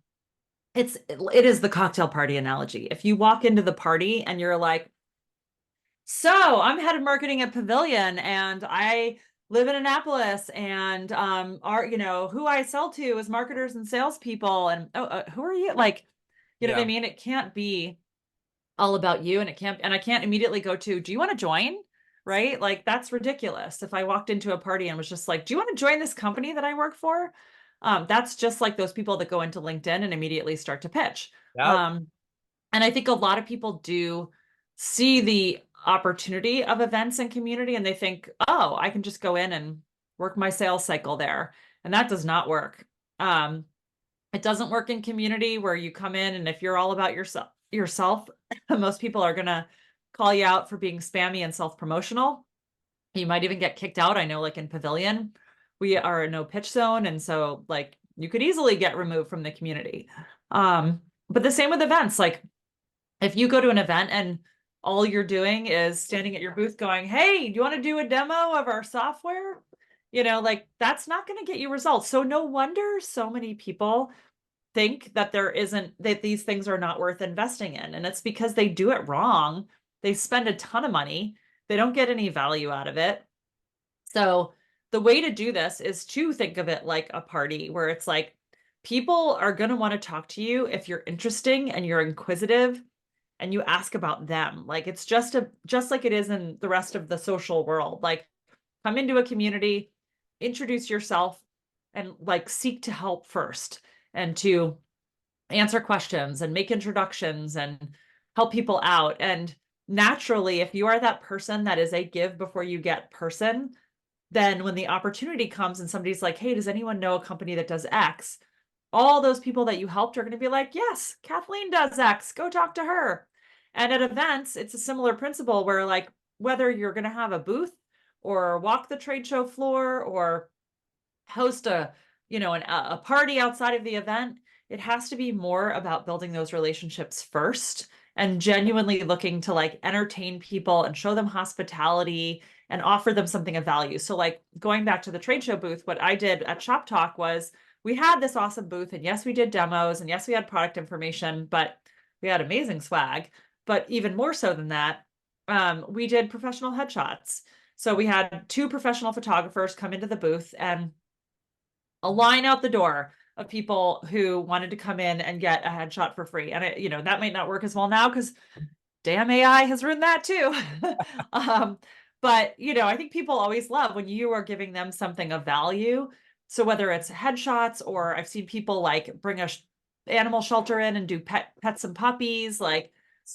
it is the cocktail party analogy. If you walk into the party and you're like, so I'm head of marketing at Pavilion and I live in Annapolis, and who I sell to is marketers and salespeople, and who are you? Like, you know what I mean? It can't be all about you, and I can't immediately go to, do you want to join? Right? Like, that's ridiculous. If I walked into a party and was just like, do you want to join this company that I work for? That's just like those people that go into LinkedIn and immediately start to pitch. Yep. And I think a lot of people do see the opportunity of events and community, and they think, oh, I can just go in and work my sales cycle there. And that does not work. It doesn't work in community, where you come in and if you're all about yourself, most people are going to call you out for being spammy and self-promotional. You might even get kicked out. I know, like in Pavilion, we are a no pitch zone. And so, like, you could easily get removed from the community. But the same with events. Like, if you go to an event and all you're doing is standing at your booth going, hey, do you want to do a demo of our software? Like, that's not going to get you results. So no wonder so many people think that that these things are not worth investing in. And it's because they do it wrong. They spend a ton of money. They don't get any value out of it. So the way to do this is to think of it like a party, where it's like, people are going to want to talk to you if you're interesting and you're inquisitive and you ask about them. Like, it's just like it is in the rest of the social world. Like, come into a community, introduce yourself, and like seek to help first, and to answer questions and make introductions and help people out. And naturally, if you are that person that is a give before you get person, then when the opportunity comes and somebody's like, hey, does anyone know a company that does X? All those people that you helped are going to be like, yes, Kathleen does X, go talk to her. And at events, it's a similar principle where, like, whether you're going to have a booth or walk the trade show floor or host a party outside of the event, it has to be more about building those relationships first and genuinely looking to, like, entertain people and show them hospitality and offer them something of value. So, like, going back to the trade show booth, what I did at Shop Talk was, we had this awesome booth, and yes, we did demos, and yes, we had product information, but we had amazing swag. But even more so than that, we did professional headshots. So we had 2 professional photographers come into the booth, and a line out the door of people who wanted to come in and get a headshot for free. And that might not work as well now, because damn AI has ruined that too. But I think people always love when you are giving them something of value. So whether it's headshots, or I've seen people like bring a animal shelter in and do pets and puppies, like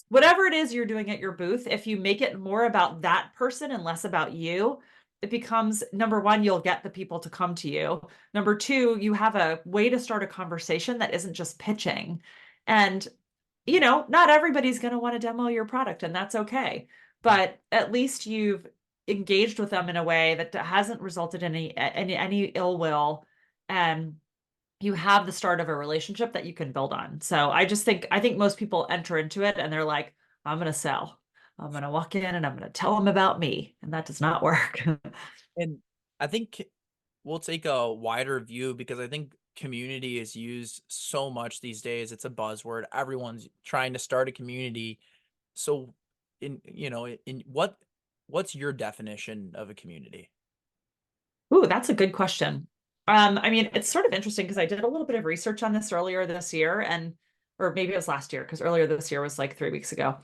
whatever it is you're doing at your booth, if you make it more about that person and less about you, it becomes, number one, you'll get the people to come to you. Number two, you have a way to start a conversation that isn't just pitching. And not everybody's going to want to demo your product, and that's okay. But at least you've engaged with them in a way that hasn't resulted in any ill will, and you have the start of a relationship that you can build on. So I think most people enter into it and they're like, I'm going to sell. I'm going to walk in and I'm going to tell them about me. And that does not work. And I think we'll take a wider view because I think community is used so much these days. It's a buzzword. Everyone's trying to start a community. So in what's your definition of a community? Ooh, that's a good question. I mean, it's sort of interesting because I did a little bit of research on this earlier this year, or maybe it was last year, because earlier this year was like 3 weeks ago.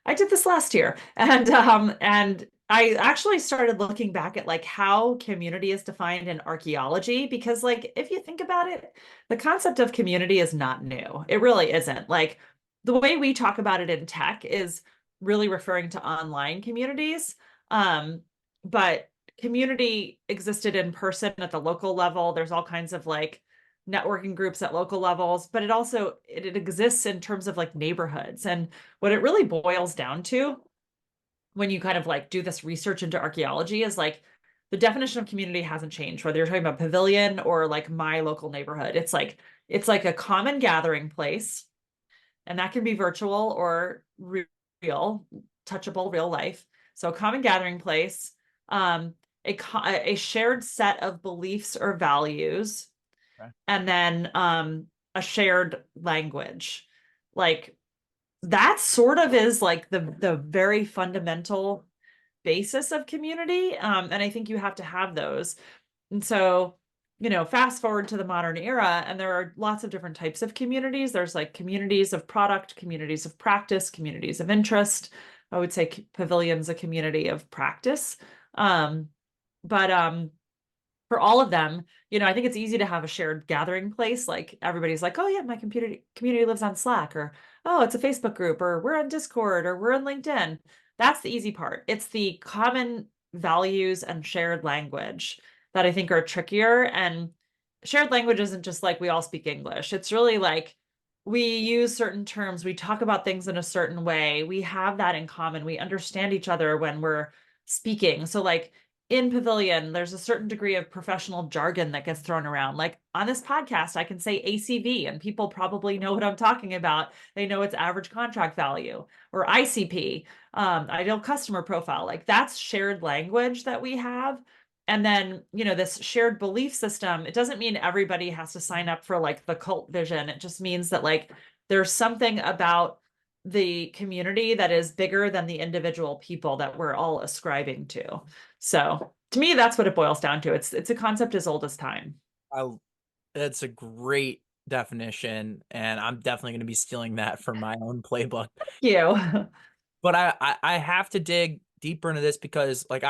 I did this last year, and I actually started looking back at like how community is defined in archaeology, because like if you think about it, the concept of community is not new. It really isn't. Like the way we talk about it in tech is really referring to online communities. But community existed in person at the local level. There's all kinds of like networking groups at local levels, but it exists in terms of like neighborhoods. And what it really boils down to when you kind of like do this research into archaeology is like the definition of community hasn't changed, whether you're talking about Pavilion or like my local neighborhood. It's like a common gathering place, and that can be virtual or real, touchable, real life. So a common gathering place, a shared set of beliefs or values, Okay. and then a shared language. Like that sort of is like the very fundamental basis of community. And I think you have to have those. And so, fast forward to the modern era, and there are lots of different types of communities. There's like communities of product, communities of practice, communities of interest. I would say Pavilion's a community of practice. But for all of them, I think it's easy to have a shared gathering place. Like everybody's like, oh yeah, my community lives on Slack, or oh, it's a Facebook group, or we're on Discord, or we're on LinkedIn. That's the easy part. It's the common values and shared language that I think are trickier. And shared language isn't just like we all speak English. It's really like we use certain terms, we talk about things in a certain way. We have that in common. We understand each other when we're speaking. So like in Pavilion, there's a certain degree of professional jargon that gets thrown around. Like on this podcast, I can say ACV and people probably know what I'm talking about. They know it's average contract value, or ICP, ideal customer profile. Like that's shared language that we have. And then, this shared belief system, it doesn't mean everybody has to sign up for like the cult vision. It just means that like there's something about the community that is bigger than the individual people that we're all ascribing to. So to me, that's what it boils down to. It's a concept as old as time. I That's a great definition, and I'm definitely going to be stealing that for my own playbook. Thank you. But I have to dig deeper into this because like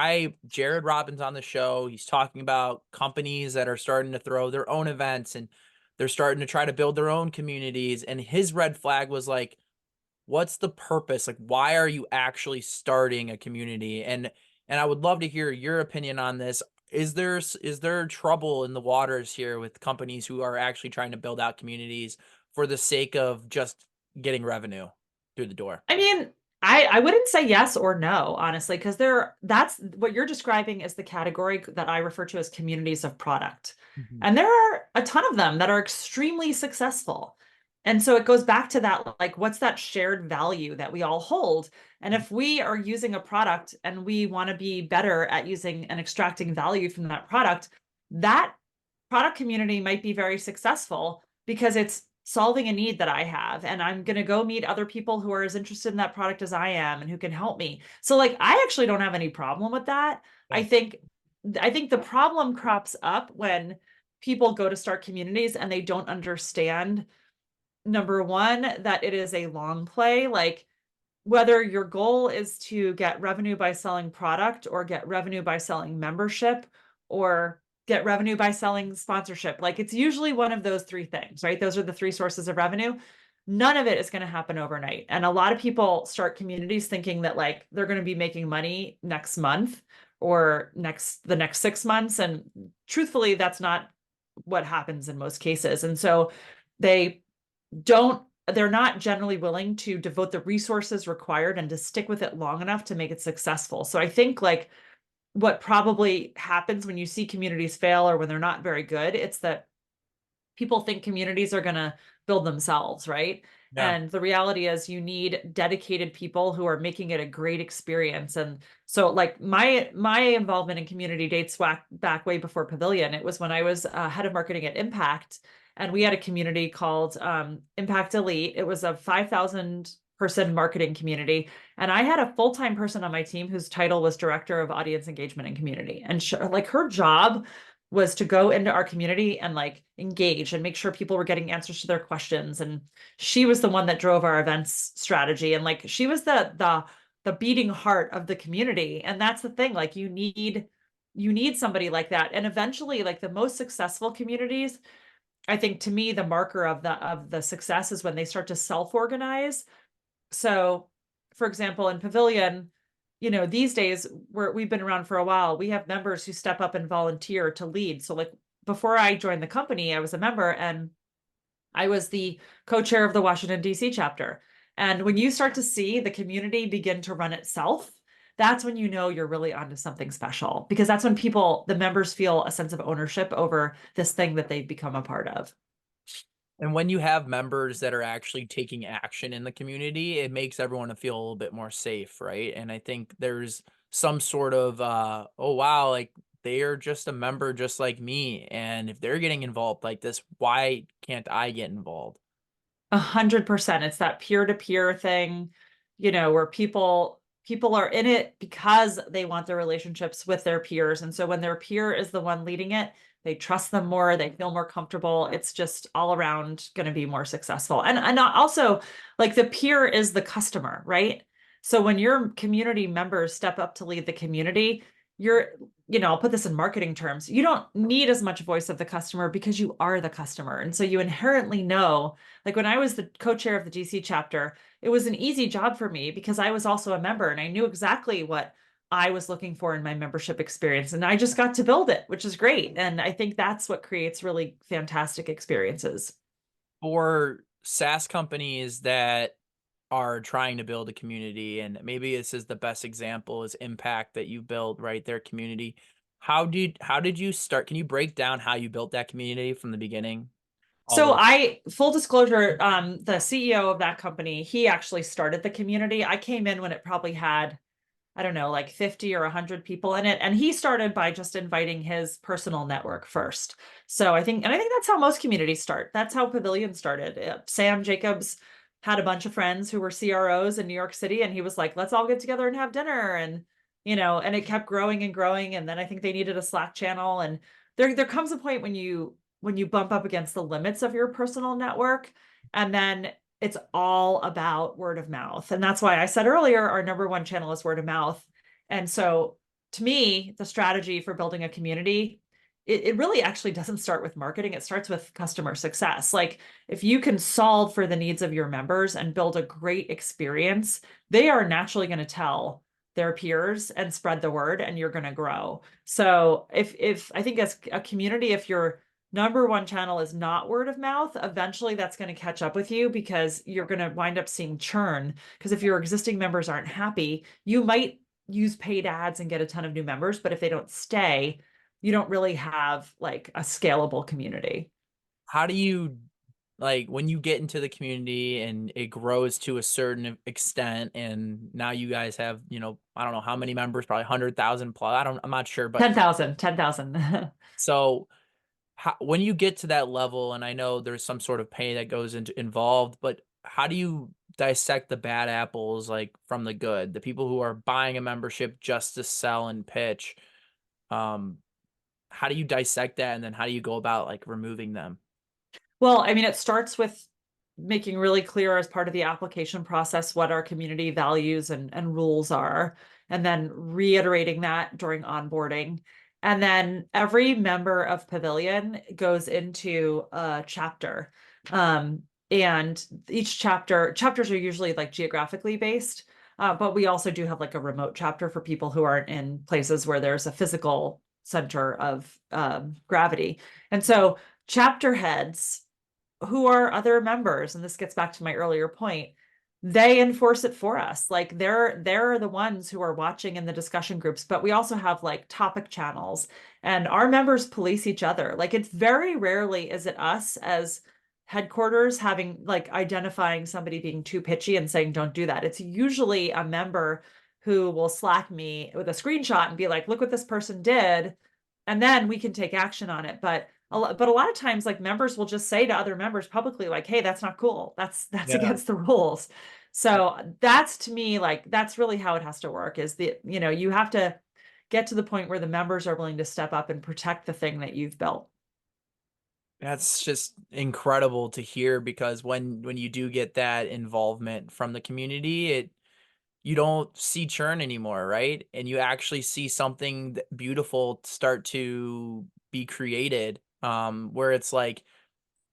Jared Robbins on the show, he's talking about companies that are starting to throw their own events and they're starting to try to build their own communities. And his red flag was like, what's the purpose? Like, why are you actually starting a community? And I would love to hear your opinion on this. Is there trouble in the waters here with companies who are actually trying to build out communities for the sake of just getting revenue through the door? I mean, I wouldn't say yes or no, honestly, because that's what you're describing is the category that I refer to as communities of product. Mhm. And there are a ton of them that are extremely successful. And so it goes back to that, like, what's that shared value that we all hold? And if we are using a product and we want to be better at using and extracting value from that product community might be very successful because it's solving a need that I have. And I'm going to go meet other people who are as interested in that product as I am and who can help me. So like, I actually don't have any problem with that. Yeah. I think the problem crops up when people go to start communities and they don't understand, number one, that it is a long play. Like whether your goal is to get revenue by selling product or get revenue by selling membership or get revenue by selling sponsorship, like it's usually one of those three things, right? Those are the three sources of revenue. None of it is going to happen overnight. And a lot of people start communities thinking that like they're going to be making money next month or the next 6 months. And truthfully, that's not what happens in most cases. And so they don't they're not generally willing to devote the resources required and to stick with it long enough to make it successful. So I think like what probably happens when you see communities fail or when they're not very good, it's that people think communities are going to build themselves, right? Yeah. And the reality is you need dedicated people who are making it a great experience. And so like my involvement in community dates back way before Pavilion. It was when I was head of marketing at Impact, and we had a community called Impact Elite. It was a 5,000 person marketing community. And I had a full-time person on my team whose title was Director of Audience Engagement and Community. And like her job was to go into our community and like engage and make sure people were getting answers to their questions. And she was the one that drove our events strategy. And like she was the beating heart of the community. And that's the thing, like you need somebody like that. And eventually, like the most successful communities, I think to me, the marker of the success is when they start to self-organize. So, for example, in Pavilion, these days we've been around for a while. We have members who step up and volunteer to lead. So like before I joined the company, I was a member and I was the co-chair of the Washington, D.C. chapter. And when you start to see the community begin to run itself, that's when you know you're really onto something special, because that's when the members feel a sense of ownership over this thing that they've become a part of. And when you have members that are actually taking action in the community, it makes everyone feel a little bit more safe, right? And I think there's some sort of, oh, wow, like they are just a member just like me. And if they're getting involved like this, why can't I get involved? 100%. It's that peer-to-peer thing, where people are in it because they want their relationships with their peers. And so when their peer is the one leading it, they trust them more, they feel more comfortable. It's just all around going to be more successful. And also, like the peer is the customer, right? So when your community members step up to lead the community, I'll put this in marketing terms. You don't need as much voice of the customer because you are the customer. And so you inherently know, like when I was the co-chair of the DC chapter, it was an easy job for me because I was also a member and I knew exactly what I was looking for in my membership experience. And I just got to build it, which is great. And I think that's what creates really fantastic experiences. For SaaS companies that are trying to build a community, and maybe this is the best example is Impact that you built, right? Their community. How did you start? Can you break down how you built that community from the beginning? So full disclosure, the CEO of that company, he actually started the community. I came in when it probably had, I don't know, like 50 or 100 people in it. And he started by just inviting his personal network first. So I think that's how most communities start. That's how Pavilion started. Sam Jacobs had a bunch of friends who were CROs in New York City. And he was like, let's all get together and have dinner. And, and it kept growing and growing. And then I think they needed a Slack channel. And there comes a point when you bump up against the limits of your personal network. And then it's all about word of mouth. And that's why I said earlier, our number one channel is word of mouth. And so to me, the strategy for building a community, it really actually doesn't start with marketing. It starts with customer success. Like if you can solve for the needs of your members and build a great experience, they are naturally going to tell their peers and spread the word, and you're going to grow. So if I think as a community, if your number one channel is not word of mouth, eventually that's going to catch up with you because you're going to wind up seeing churn. Because if your existing members aren't happy, you might use paid ads and get a ton of new members, but if they don't stay, you don't really have like a scalable community. How do you, like, when you get into the community and it grows to a certain extent, and now you guys have, I don't know how many members, probably 100,000 plus. I'm not sure, but 10,000. so when you get to that level, and I know there's some sort of pay that goes involved, but how do you dissect the bad apples, like from the good, the people who are buying a membership just to sell and pitch? How do you dissect that, and then how do you go about like removing them? Well, I mean, it starts with making really clear as part of the application process what our community values and rules are, and then reiterating that during onboarding. And then every member of Pavilion goes into a chapter. And each chapters are usually like geographically based, but we also do have like a remote chapter for people who aren't in places where there's a physical center of gravity. And so chapter heads who are other members, and this gets back to my earlier point, they enforce it for us. Like they're the ones who are watching in the discussion groups, but we also have like topic channels, and our members police each other. Like it's very rarely is it us as headquarters having like identifying somebody being too pitchy and saying don't do that. It's usually a member who will Slack me with a screenshot and be like, look what this person did, and then we can take action on it. But a lot of times, like members will just say to other members publicly, like, "Hey, that's not cool. That's Yeah. against the rules." So that's to me, like that's really how it has to work. Is you have to get to the point where the members are willing to step up and protect the thing that you've built. That's just incredible to hear, because when you do get that involvement from the community, you don't see churn anymore, right? And you actually see something beautiful start to be created, where it's like,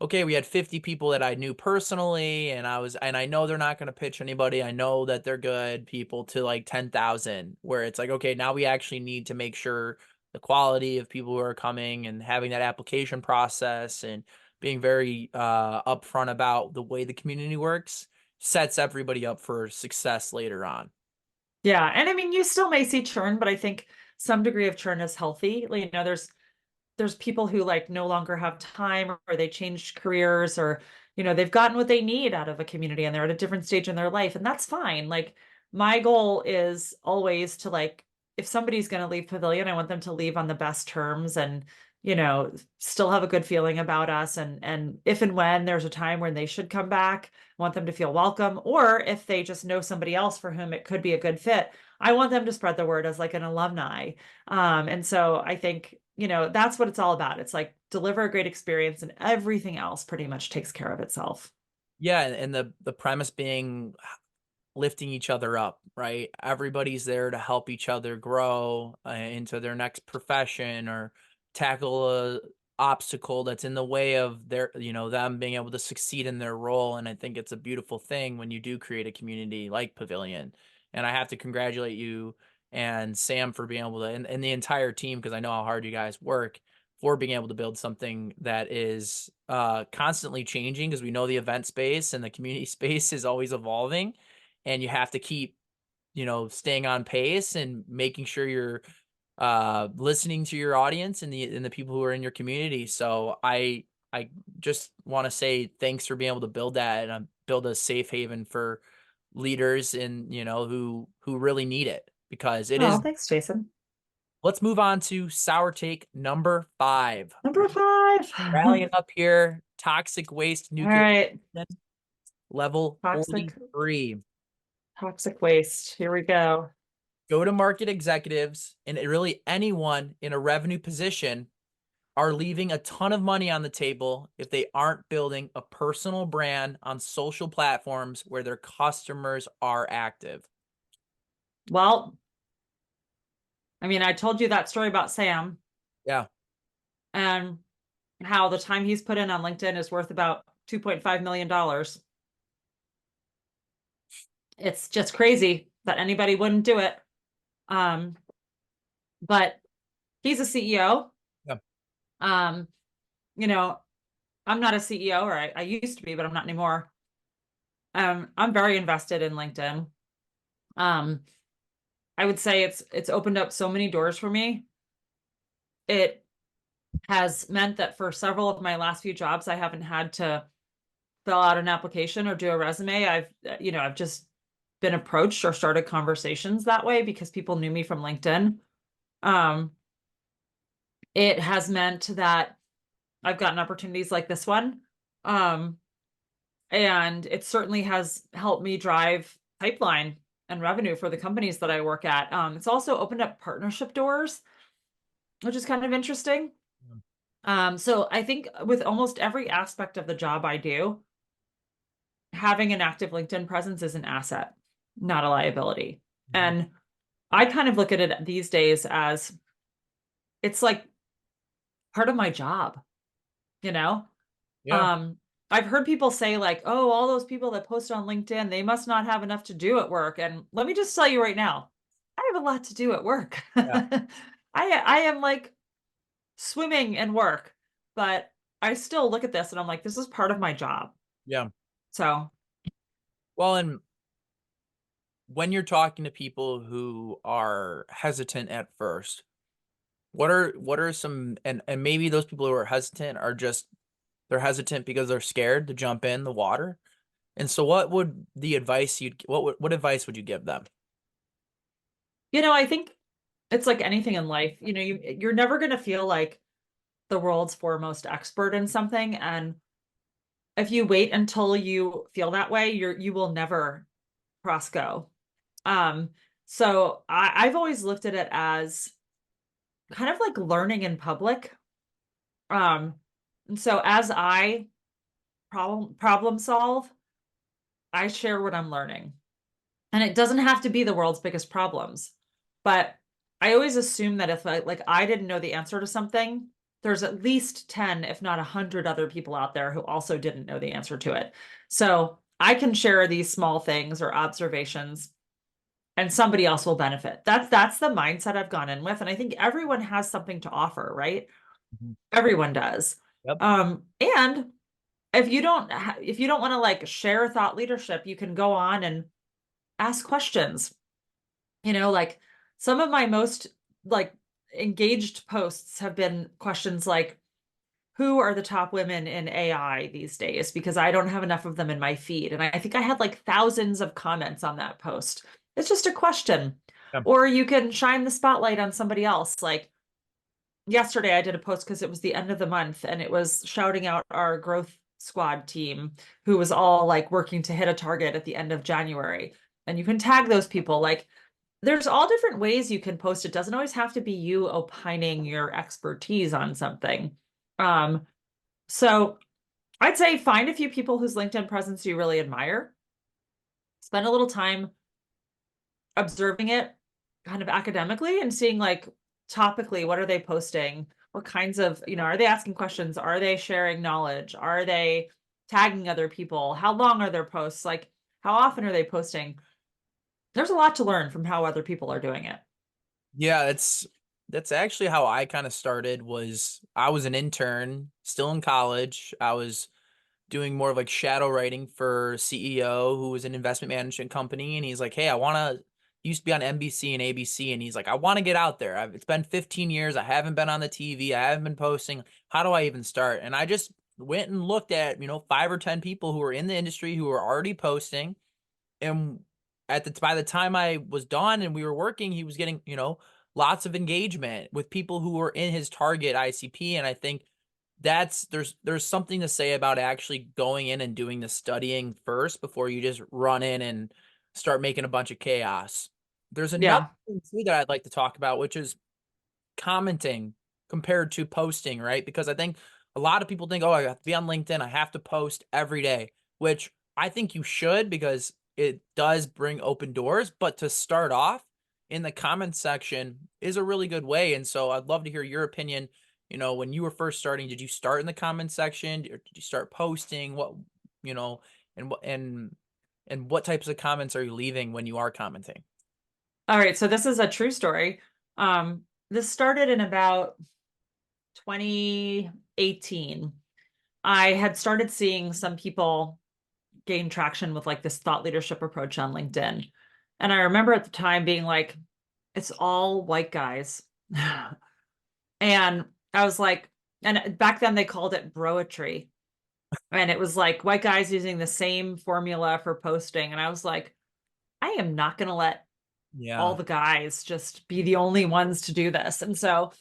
okay, we had 50 people that I knew personally, and I know they're not going to pitch anybody. I know that they're good people, to like 10,000, where it's like, okay, now we actually need to make sure the quality of people who are coming and having that application process and being very upfront about the way the community works sets everybody up for success later on. Yeah, and I mean, you still may see churn, but I think some degree of churn is healthy. Like, there's people who like no longer have time, or they changed careers, or they've gotten what they need out of a community and they're at a different stage in their life, and that's fine. Like my goal is always to like, if somebody's going to leave Pavilion, I want them to leave on the best terms, and still have a good feeling about us, and if and when there's a time when they should come back, I want them to feel welcome. Or if they just know somebody else for whom it could be a good fit, I want them to spread the word as like an alumni. And so I think that's what it's all about. It's like deliver a great experience, and everything else pretty much takes care of itself. Yeah, and the premise being lifting each other up, right? Everybody's there to help each other grow into their next profession, or tackle a obstacle that's in the way of them being able to succeed in their role. And I think it's a beautiful thing when you do create a community like Pavilion. And I have to congratulate you and Sam for being able to, and the entire team, because I know how hard you guys work, for being able to build something that is constantly changing, because we know the event space and the community space is always evolving, and you have to keep staying on pace and making sure you're listening to your audience and the people who are in your community. So I just want to say thanks for being able to build that, and build a safe haven for leaders, and who really need it, because it Oh, is. thanks, Jason. Let's move on to sour take number 5. Number 5. Rallying up here, toxic waste All nuclear right. level Toxic 43. toxic waste. Here we go. Go-to-market executives, and really anyone in a revenue position, are leaving a ton of money on the table if they aren't building a personal brand on social platforms where their customers are active. Well, I mean, I told you that story about Sam Yeah. and how the time he's put in on LinkedIn is worth about $2.5 million. It's just crazy that anybody wouldn't do it. But he's a CEO. Yeah. Um, I'm not a CEO, or I used to be, but I'm not anymore. I'm very invested in LinkedIn. I would say it's opened up so many doors for me. It has meant that for several of my last few jobs, I haven't had to fill out an application or do a resume. I've just been approached or started conversations that way because people knew me from LinkedIn. It has meant that I've gotten opportunities like this one. And it certainly has helped me drive pipeline and revenue for the companies that I work at. It's also opened up partnership doors, which is kind of interesting. So I think with almost every aspect of the job I do, having an active LinkedIn presence is an asset, not a liability. And I kind of look at it these days as it's like part of my job, you know? Yeah. I've heard people say like, oh, all those people that post on LinkedIn, they must not have enough to do at work. And let me just tell you right now, I have a lot to do at work. Yeah. I am like swimming in work, but I still look at this and I'm like, this is part of my job. Yeah. So Well, and when you're talking to people who are hesitant at first, what are some, and maybe those people who are hesitant are just, they're hesitant because they're scared to jump in the water. And so what would the advice what advice would you give them? I think it's like anything in life, you're never going to feel like the world's foremost expert in something. And if you wait until you feel that way, you will never cross go. Um, so I've always looked at it as kind of like learning in public. Um, and so as I problem solve, I share what I'm learning. And it doesn't have to be the world's biggest problems. But I always assume that if I didn't know the answer to something, there's at least 10, if not 100 other people out there who also didn't know the answer to it. So I can share these small things or observations and somebody else will benefit. That's the mindset I've gone in with. And I think everyone has something to offer, right? Mhm. Everyone does. Yep. And if you don't want to like share thought leadership, you can go on and ask questions. Like some of my most like engaged posts have been questions like, who are the top women in AI these days? Because I don't have enough of them in my feed. And I think I had like thousands of comments on that post. It's just a question. Yeah. Or you can shine the spotlight on somebody else. Like yesterday, I did a post because it was the end of the month and it was shouting out our growth squad team who was all like working to hit a target at the end of January. And you can tag those people. Like there's all different ways you can post. It doesn't always have to be you opining your expertise on something. So I'd say find a few people whose LinkedIn presence you really admire. Spend a little time observing it kind of academically and seeing like topically, what are they posting? What kinds of, are they asking questions? Are they sharing knowledge? Are they tagging other people? How long are their posts? Like, how often are they posting? There's a lot to learn from how other people are doing it. Yeah, that's actually how I kind of started. Was I was an intern still in college. I was doing more of like shadow writing for CEO who was an investment management company, and he's like, "Hey, I want to." Used to be on NBC and ABC, and he's like, "I want to get out there. It's been 15 years. I haven't been on the TV. I haven't been posting. How do I even start?" And I just went and looked at 5 or 10 people who were in the industry who were already posting, and by the time I was done and we were working, he was getting lots of engagement with people who were in his target ICP, and I think there's something to say about actually going in and doing the studying first before you just run in and start making a bunch of chaos. There's another Yeah. thing too that I'd like to talk about, which is commenting compared to posting, right? Because I think a lot of people think, oh, I have to be on LinkedIn, I have to post every day, which I think you should because it does bring open doors. But to start off in the comments section is a really good way. And so I'd love to hear your opinion. When you were first starting, did you start in the comments section or did you start posting? You know, and what and what types of comments are you leaving when you are commenting? All right. So this is a true story. This started in about 2018. I had started seeing some people gain traction with like this thought leadership approach on LinkedIn. And I remember at the time being like, it's all white guys. And I was like, and back then they called it broetry. And it was like white guys using the same formula for posting. And I was like, I am not going to let all Yeah. the guys just be the only ones to do this. And so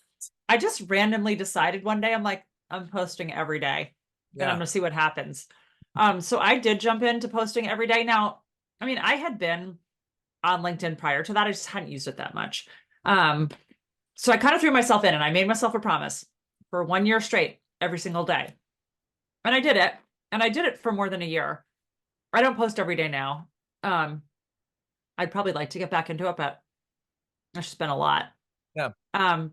I just randomly decided one day, I'm like, I'm posting every day and I'm Yeah. going to see what happens. So I did jump into posting every day. Now, I mean, I had been on LinkedIn prior to that. I just hadn't used it that much. Um, so I kind of threw myself in and I made myself a promise for 1 year straight, every single day. And I did it. And I did it for more than a year. I don't post every day now. Um, I'd probably like to get back into it, but it's just been a lot. Yeah. Um,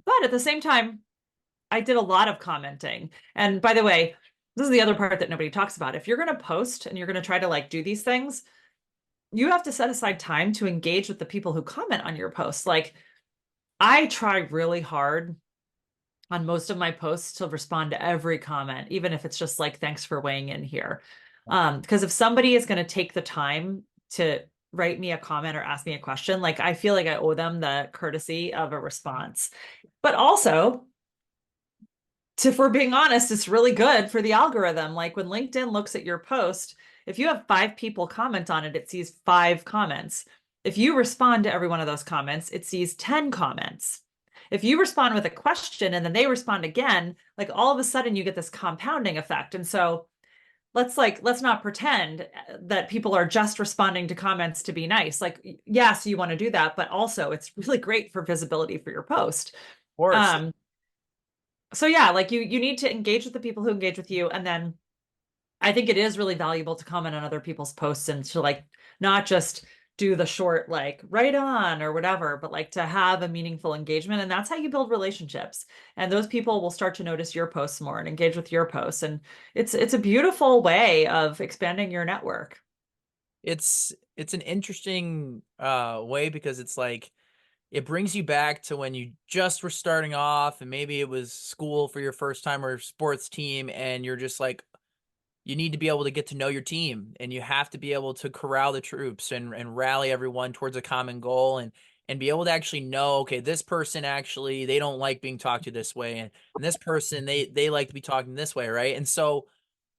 but at the same time, I did a lot of commenting. And by the way, this is the other part that nobody talks about. If you're going to post and you're going to try to like do these things, you have to set aside time to engage with the people who comment on your posts. Like I try really hard on most of my posts to respond to every comment, even if it's just like, thanks for weighing in here. Because if somebody is going to take the time to write me a comment or ask me a question, like I feel like I owe them the courtesy of a response. But also, if we're being honest, it's really good for the algorithm. Like when LinkedIn looks at your post, if you have 5 people comment on it, it sees 5 comments. If you respond to every one of those comments, it sees 10 comments. If you respond with a question and then they respond again, like all of a sudden you get this compounding effect. And so let's not pretend that people are just responding to comments to be nice. Like, yes, you want to do that, but also it's really great for visibility for your post. Of course. So yeah, like you need to engage with the people who engage with you. And then I think it is really valuable to comment on other people's posts and to like not just do the short like right on or whatever, but like to have a meaningful engagement. And that's how you build relationships. And those people will start to notice your posts more and engage with your posts. And it's a beautiful way of expanding your network. It's an interesting way because it's like it brings you back to when you just were starting off and maybe it was school for your first time or sports team and you're just like you need to be able to get to know your team and you have to be able to corral the troops and rally everyone towards a common goal and be able to actually know, okay, this person actually they don't like being talked to this way and this person they like to be talking this way, right? And so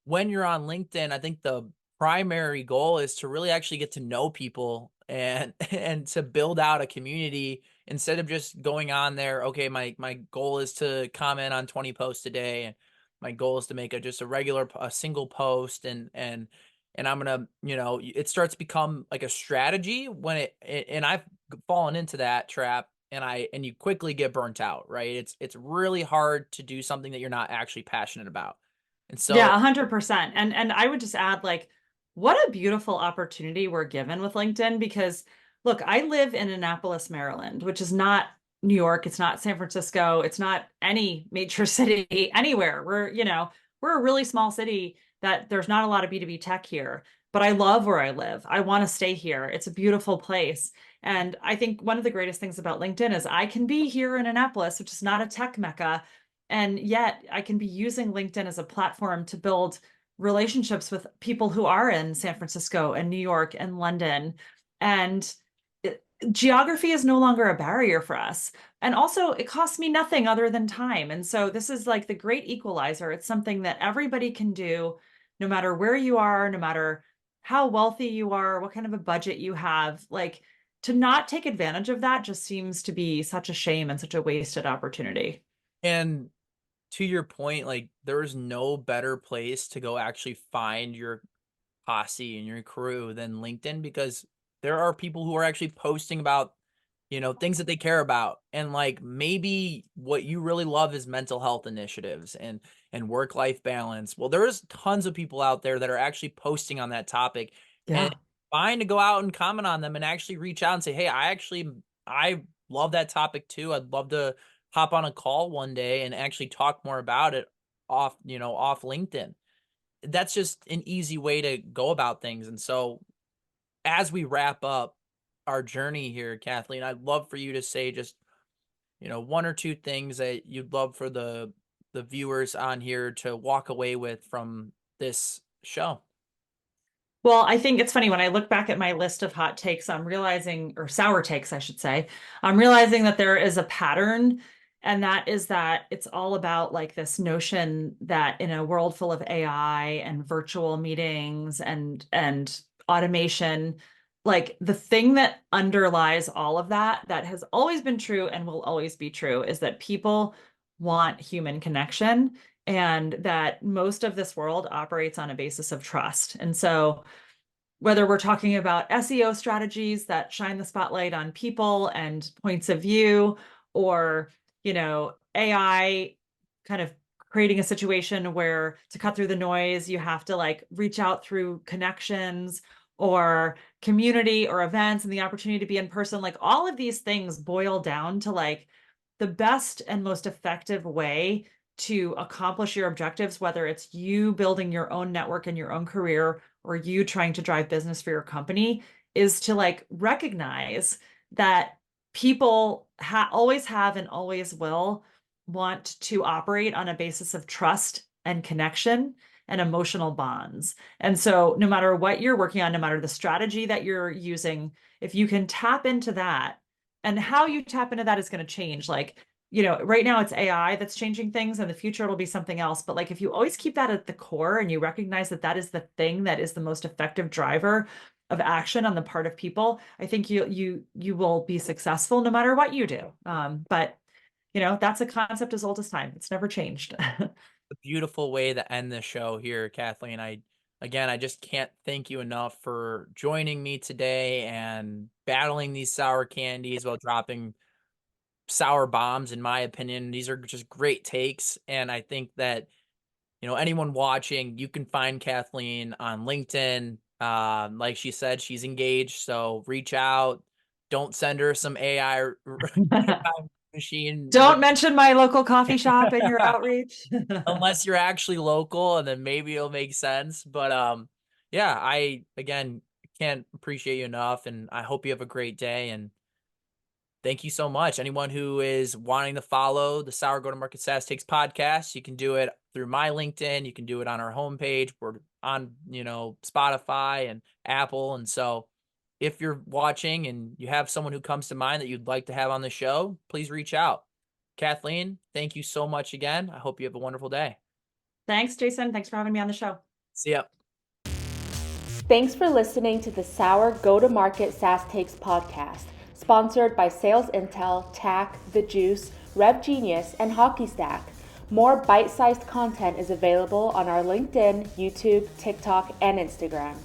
when you're on LinkedIn, I think the primary goal is to really actually get to know people and and to build out a community instead of just going on there. Okay, my goal is to comment on 20 posts a day, and my goal is to make just a a single post, and I'm gonna, it starts to become like a strategy when and I've fallen into that trap. And you quickly get burnt out, right? It's really hard to do something that you're not actually passionate about. And Yeah, so 100%. And I would just add like what a beautiful opportunity we're given with LinkedIn because look, I live in Annapolis, Maryland, which is not New York, it's not San Francisco, it's not any major city anywhere. We're a really small city that there's not a lot of B2B tech here, but I love where I live. I want to stay here. It's a beautiful place. And I think one of the greatest things about LinkedIn is I can be here in Annapolis, which is not a tech mecca, and yet I can be using LinkedIn as a platform to build relationships with people who are in San Francisco and New York and London. And geography is no longer a barrier for us. And also, it costs me nothing other than time. And so, this is like the great equalizer. It's something that everybody can do, no matter where you are, no matter how wealthy you are, what kind of a budget you have. Like, to not take advantage of that just seems to be such a shame and such a wasted opportunity. and to your point, like there's no better place to go actually find your posse and your crew than LinkedIn because there are people who are actually posting about, things that they care about. And like maybe what you really love is mental health initiatives and work-life balance. Well, there's tons of people out there that are actually posting on that topic and Yeah. it's fine to go out and comment on them and actually reach out and say, "Hey, I love that topic too. I'd love to hop on a call one day and actually talk more about it off LinkedIn." That's just an easy way to go about things. And so as we wrap up our journey here, Kathleen, I'd love for you to say just, one or two things that you'd love for the viewers on here to walk away with from this show. Well, I think it's funny when I look back at my list of hot takes, I'm realizing, or sour takes, I should say, I'm realizing that there is a pattern, and that is that it's all about like this notion that in a world full of AI and virtual meetings and automation, like the thing that underlies all of that, that has always been true and will always be true, is that people want human connection and that most of this world operates on a basis of trust. And so whether we're talking about SEO strategies that shine the spotlight on people and points of view, or, AI kind of creating a situation where to cut through the noise, you have to like reach out through connections or community or events and the opportunity to be in person, like all of these things boil down to like the best and most effective way to accomplish your objectives, whether it's you building your own network in your own career or you trying to drive business for your company, is to like recognize that people always have and always will want to operate on a basis of trust and connection and emotional bonds. And so no matter what you're working on, no matter the strategy that you're using, if you can tap into that, and how you tap into that is going to change. Like, right now it's AI that's changing things. In the future, it'll be something else. But like, if you always keep that at the core and you recognize that that is the thing that is the most effective driver of action on the part of people, I think you will be successful no matter what you do. But that's a concept as old as time. It's never changed. A beautiful way to end the show here, Kathleen. I just can't thank you enough for joining me today and battling these sour candies while dropping sour bombs. In my opinion, these are just great takes. And I think that, anyone watching, you can find Kathleen on LinkedIn. Like she said, she's engaged, so reach out. Don't send her some AI machine. Don't mention my local coffee shop in your outreach. Unless you're actually local, and then maybe it'll make sense. But yeah, I again can't appreciate you enough, and I hope you have a great day. And thank you so much. Anyone who is wanting to follow the Sour Go to Market SaaS Takes podcast, you can do it through my LinkedIn. You can do it on our homepage. We're on, Spotify and Apple. And so if you're watching and you have someone who comes to mind that you'd like to have on the show, please reach out. Kathleen, thank you so much again. I hope you have a wonderful day. Thanks, Jason. Thanks for having me on the show. See ya. Thanks for listening to the Sour Go to Market SaaS Takes podcast, sponsored by Sales Intel, TAC, The Juice, Rev Genius, and Hockey Stack. More bite-sized content is available on our LinkedIn, YouTube, TikTok, and Instagram.